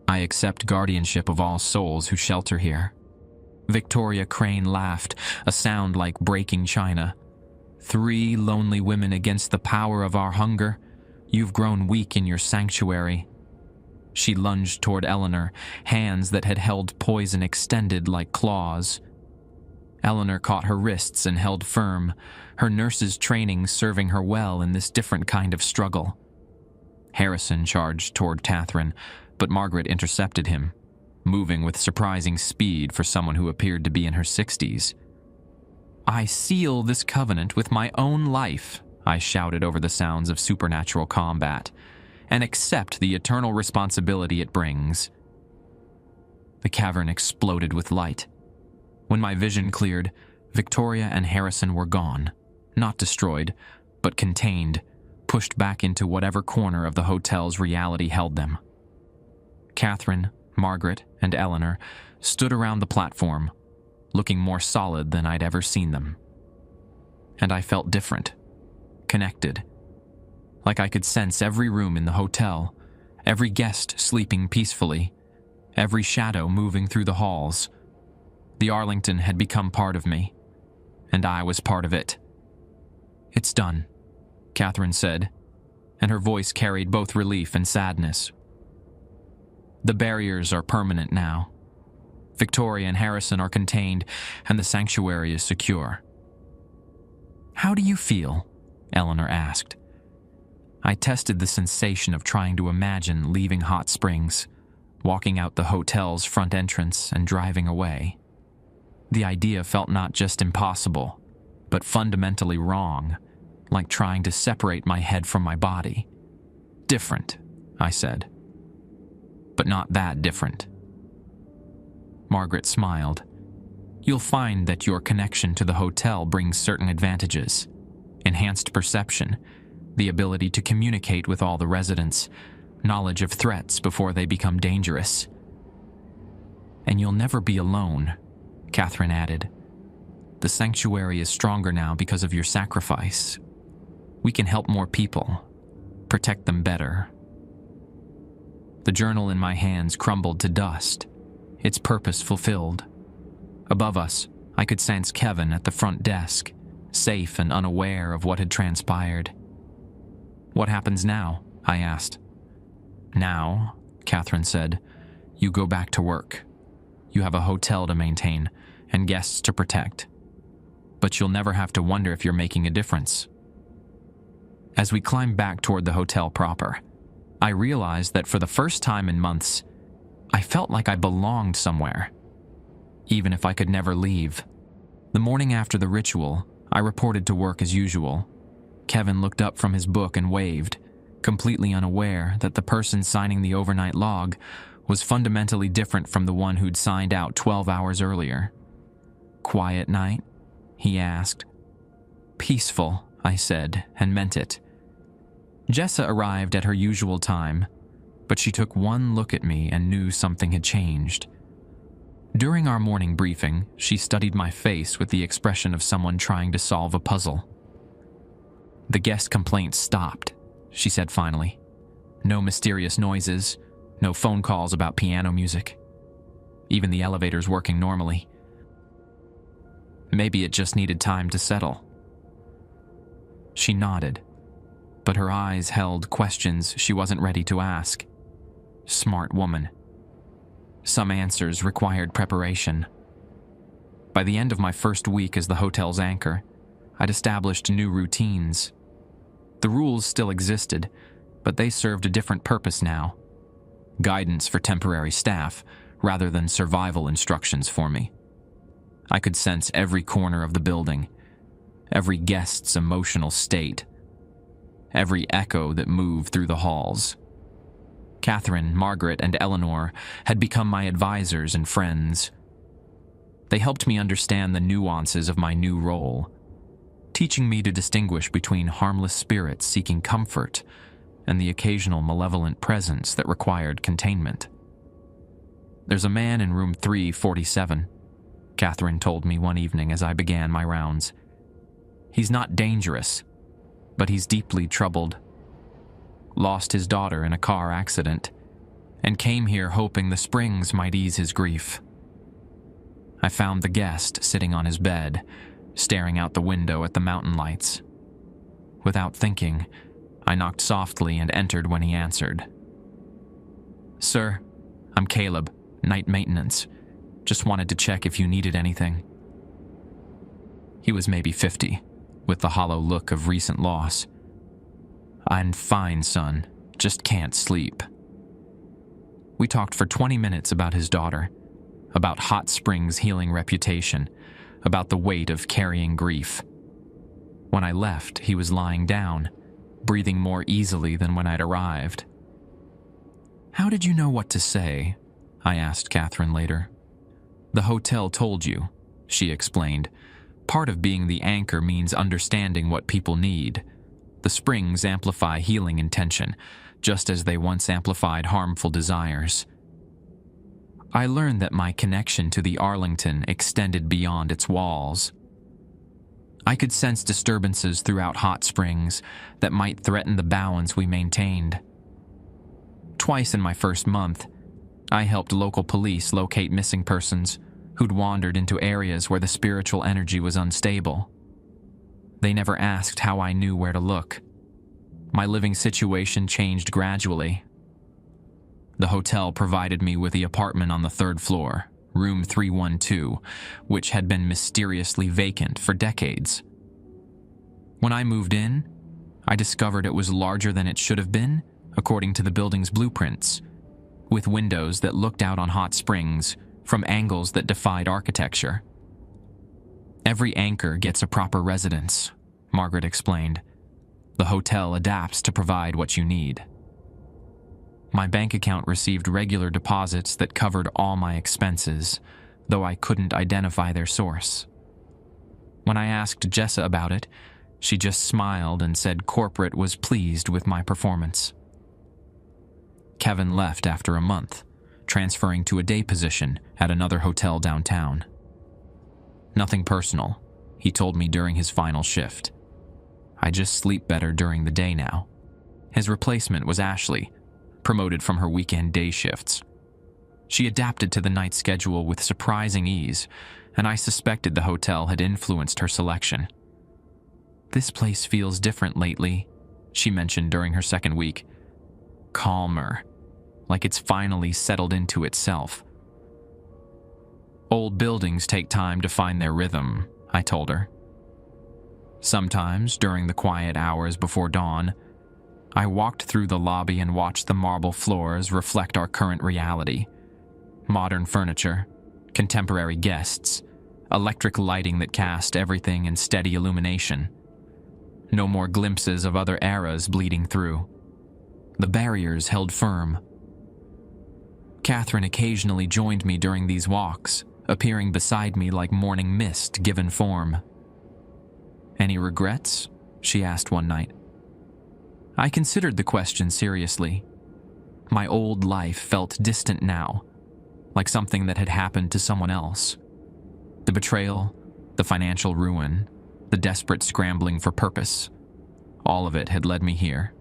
"I accept guardianship of all souls who shelter here." Victoria Crane laughed, a sound like breaking china. "3 lonely women against the power of our hunger. You've grown weak in your sanctuary." She lunged toward Eleanor, hands that had held poison extended like claws. Eleanor caught her wrists and held firm, her nurse's training serving her well in this different kind of struggle. Harrison charged toward Catherine, but Margaret intercepted him, moving with surprising speed for someone who appeared to be in her 60s. "I seal this covenant with my own life," I shouted over the sounds of supernatural combat, "and accept the eternal responsibility it brings." The cavern exploded with light. When my vision cleared, Victoria and Harrison were gone, not destroyed, but contained, pushed back into whatever corner of the hotel's reality held them. Catherine, Margaret, and Eleanor stood around the platform, looking more solid than I'd ever seen them. And I felt different, connected, like I could sense every room in the hotel, every guest sleeping peacefully, every shadow moving through the halls. The Arlington had become part of me, and I was part of it. "It's done," Catherine said, and her voice carried both relief and sadness. "The barriers are permanent now. Victoria and Harrison are contained, and the sanctuary is secure." "How do you feel?" Eleanor asked. I tested the sensation of trying to imagine leaving Hot Springs, walking out the hotel's front entrance and driving away. The idea felt not just impossible, but fundamentally wrong, like trying to separate my head from my body. "Different," I said. "But not that different." Margaret smiled. "You'll find that your connection to the hotel brings certain advantages. Enhanced perception, the ability to communicate with all the residents, knowledge of threats before they become dangerous. And you'll never be alone," Catherine added. "The sanctuary is stronger now because of your sacrifice. We can help more people, protect them better." The journal in my hands crumbled to dust, its purpose fulfilled. Above us, I could sense Kevin at the front desk, safe and unaware of what had transpired. "What happens now?" I asked. "Now," Catherine said, "you go back to work. You have a hotel to maintain and guests to protect. But you'll never have to wonder if you're making a difference." As we climbed back toward the hotel proper, I realized that for the first time in months, I felt like I belonged somewhere, even if I could never leave. The morning after the ritual, I reported to work as usual. Kevin looked up from his book and waved, completely unaware that the person signing the overnight log was fundamentally different from the one who'd signed out 12 hours earlier. "Quiet night?" he asked. "Peaceful," I said, and meant it. Jessa arrived at her usual time, but she took one look at me and knew something had changed. During our morning briefing, she studied my face with the expression of someone trying to solve a puzzle. "The guest complaints stopped," she said finally. "No mysterious noises, no phone calls about piano music. Even the elevator's working normally. Maybe it just needed time to settle." She nodded, but her eyes held questions she wasn't ready to ask. Smart woman. Some answers required preparation. By the end of my first week as the hotel's anchor, I'd established new routines. The rules still existed, but they served a different purpose now. Guidance for temporary staff, rather than survival instructions for me. I could sense every corner of the building, every guest's emotional state, every echo that moved through the halls. Catherine, Margaret, and Eleanor had become my advisors and friends. They helped me understand the nuances of my new role, teaching me to distinguish between harmless spirits seeking comfort and the occasional malevolent presence that required containment. "There's a man in room 347, Catherine told me one evening as I began my rounds. "He's not dangerous, but he's deeply troubled. Lost his daughter in a car accident and came here hoping the springs might ease his grief." I found the guest sitting on his bed, staring out the window at the mountain lights. Without thinking, I knocked softly and entered when he answered. "Sir, I'm Caleb, night maintenance. Just wanted to check if you needed anything." He was maybe 50, with the hollow look of recent loss. "I'm fine, son. Just can't sleep." We talked for 20 minutes about his daughter, about Hot Springs' healing reputation, about the weight of carrying grief. When I left, he was lying down, breathing more easily than when I'd arrived. "How did you know what to say?" I asked Catherine later. "The hotel told you," she explained. "Part of being the anchor means understanding what people need. The springs amplify healing intention, just as they once amplified harmful desires. I learned that my connection to the Arlington extended beyond its walls. I could sense disturbances throughout Hot Springs that might threaten the balance we maintained. Twice in my first month, I helped local police locate missing persons who'd wandered into areas where the spiritual energy was unstable. They never asked how I knew where to look. My living situation changed gradually. The hotel provided me with the apartment on the 3rd floor, room 312, which had been mysteriously vacant for decades. When I moved in, I discovered it was larger than it should have been, according to the building's blueprints, with windows that looked out on Hot Springs from angles that defied architecture. "Every anchor gets a proper residence," Margaret explained. "The hotel adapts to provide what you need." My bank account received regular deposits that covered all my expenses, though I couldn't identify their source. When I asked Jessa about it, she just smiled and said corporate was pleased with my performance. Kevin left after a month, transferring to a day position at another hotel downtown. "Nothing personal," he told me during his final shift. "I just sleep better during the day now." His replacement was Ashley, promoted from her weekend day shifts. She adapted to the night schedule with surprising ease, and I suspected the hotel had influenced her selection. "This place feels different lately," she mentioned during her second week. "Calmer, like it's finally settled into itself." "Old buildings take time to find their rhythm," I told her. Sometimes, during the quiet hours before dawn, I walked through the lobby and watched the marble floors reflect our current reality. Modern furniture, contemporary guests, electric lighting that cast everything in steady illumination. No more glimpses of other eras bleeding through. The barriers held firm. Catherine occasionally joined me during these walks, appearing beside me like morning mist given form. "Any regrets?" she asked one night. I considered the question seriously. My old life felt distant now, like something that had happened to someone else. The betrayal, the financial ruin, the desperate scrambling for purpose, all of it had led me here,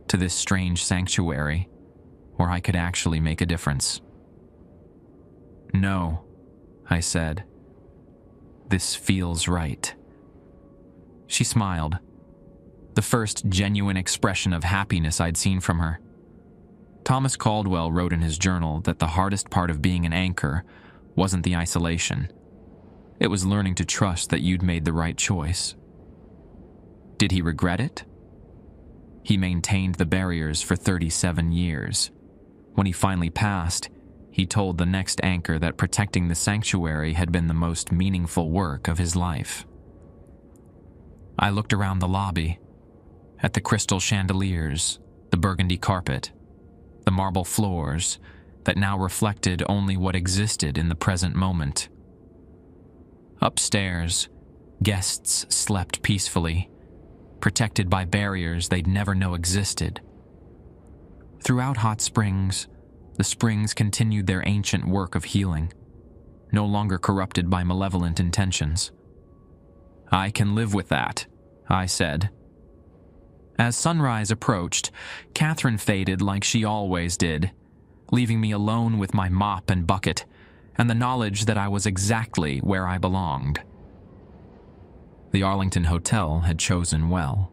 to this strange sanctuary, where I could actually make a difference. "No," I said. "This feels right." She smiled, the first genuine expression of happiness I'd seen from her. Thomas Caldwell wrote in his journal that the hardest part of being an anchor wasn't the isolation. It was learning to trust that you'd made the right choice. Did he regret it? He maintained the barriers for 37 years. When he finally passed, he told the next anchor that protecting the sanctuary had been the most meaningful work of his life. I looked around the lobby, at the crystal chandeliers, the burgundy carpet, the marble floors that now reflected only what existed in the present moment. Upstairs, Guests slept peacefully, protected by barriers they'd never know existed. Throughout Hot Springs, the springs continued their ancient work of healing, no longer corrupted by malevolent intentions. "I can live with that," I said. As sunrise approached, Catherine faded like she always did, leaving me alone with my mop and bucket and the knowledge that I was exactly where I belonged. The Arlington Hotel had chosen well.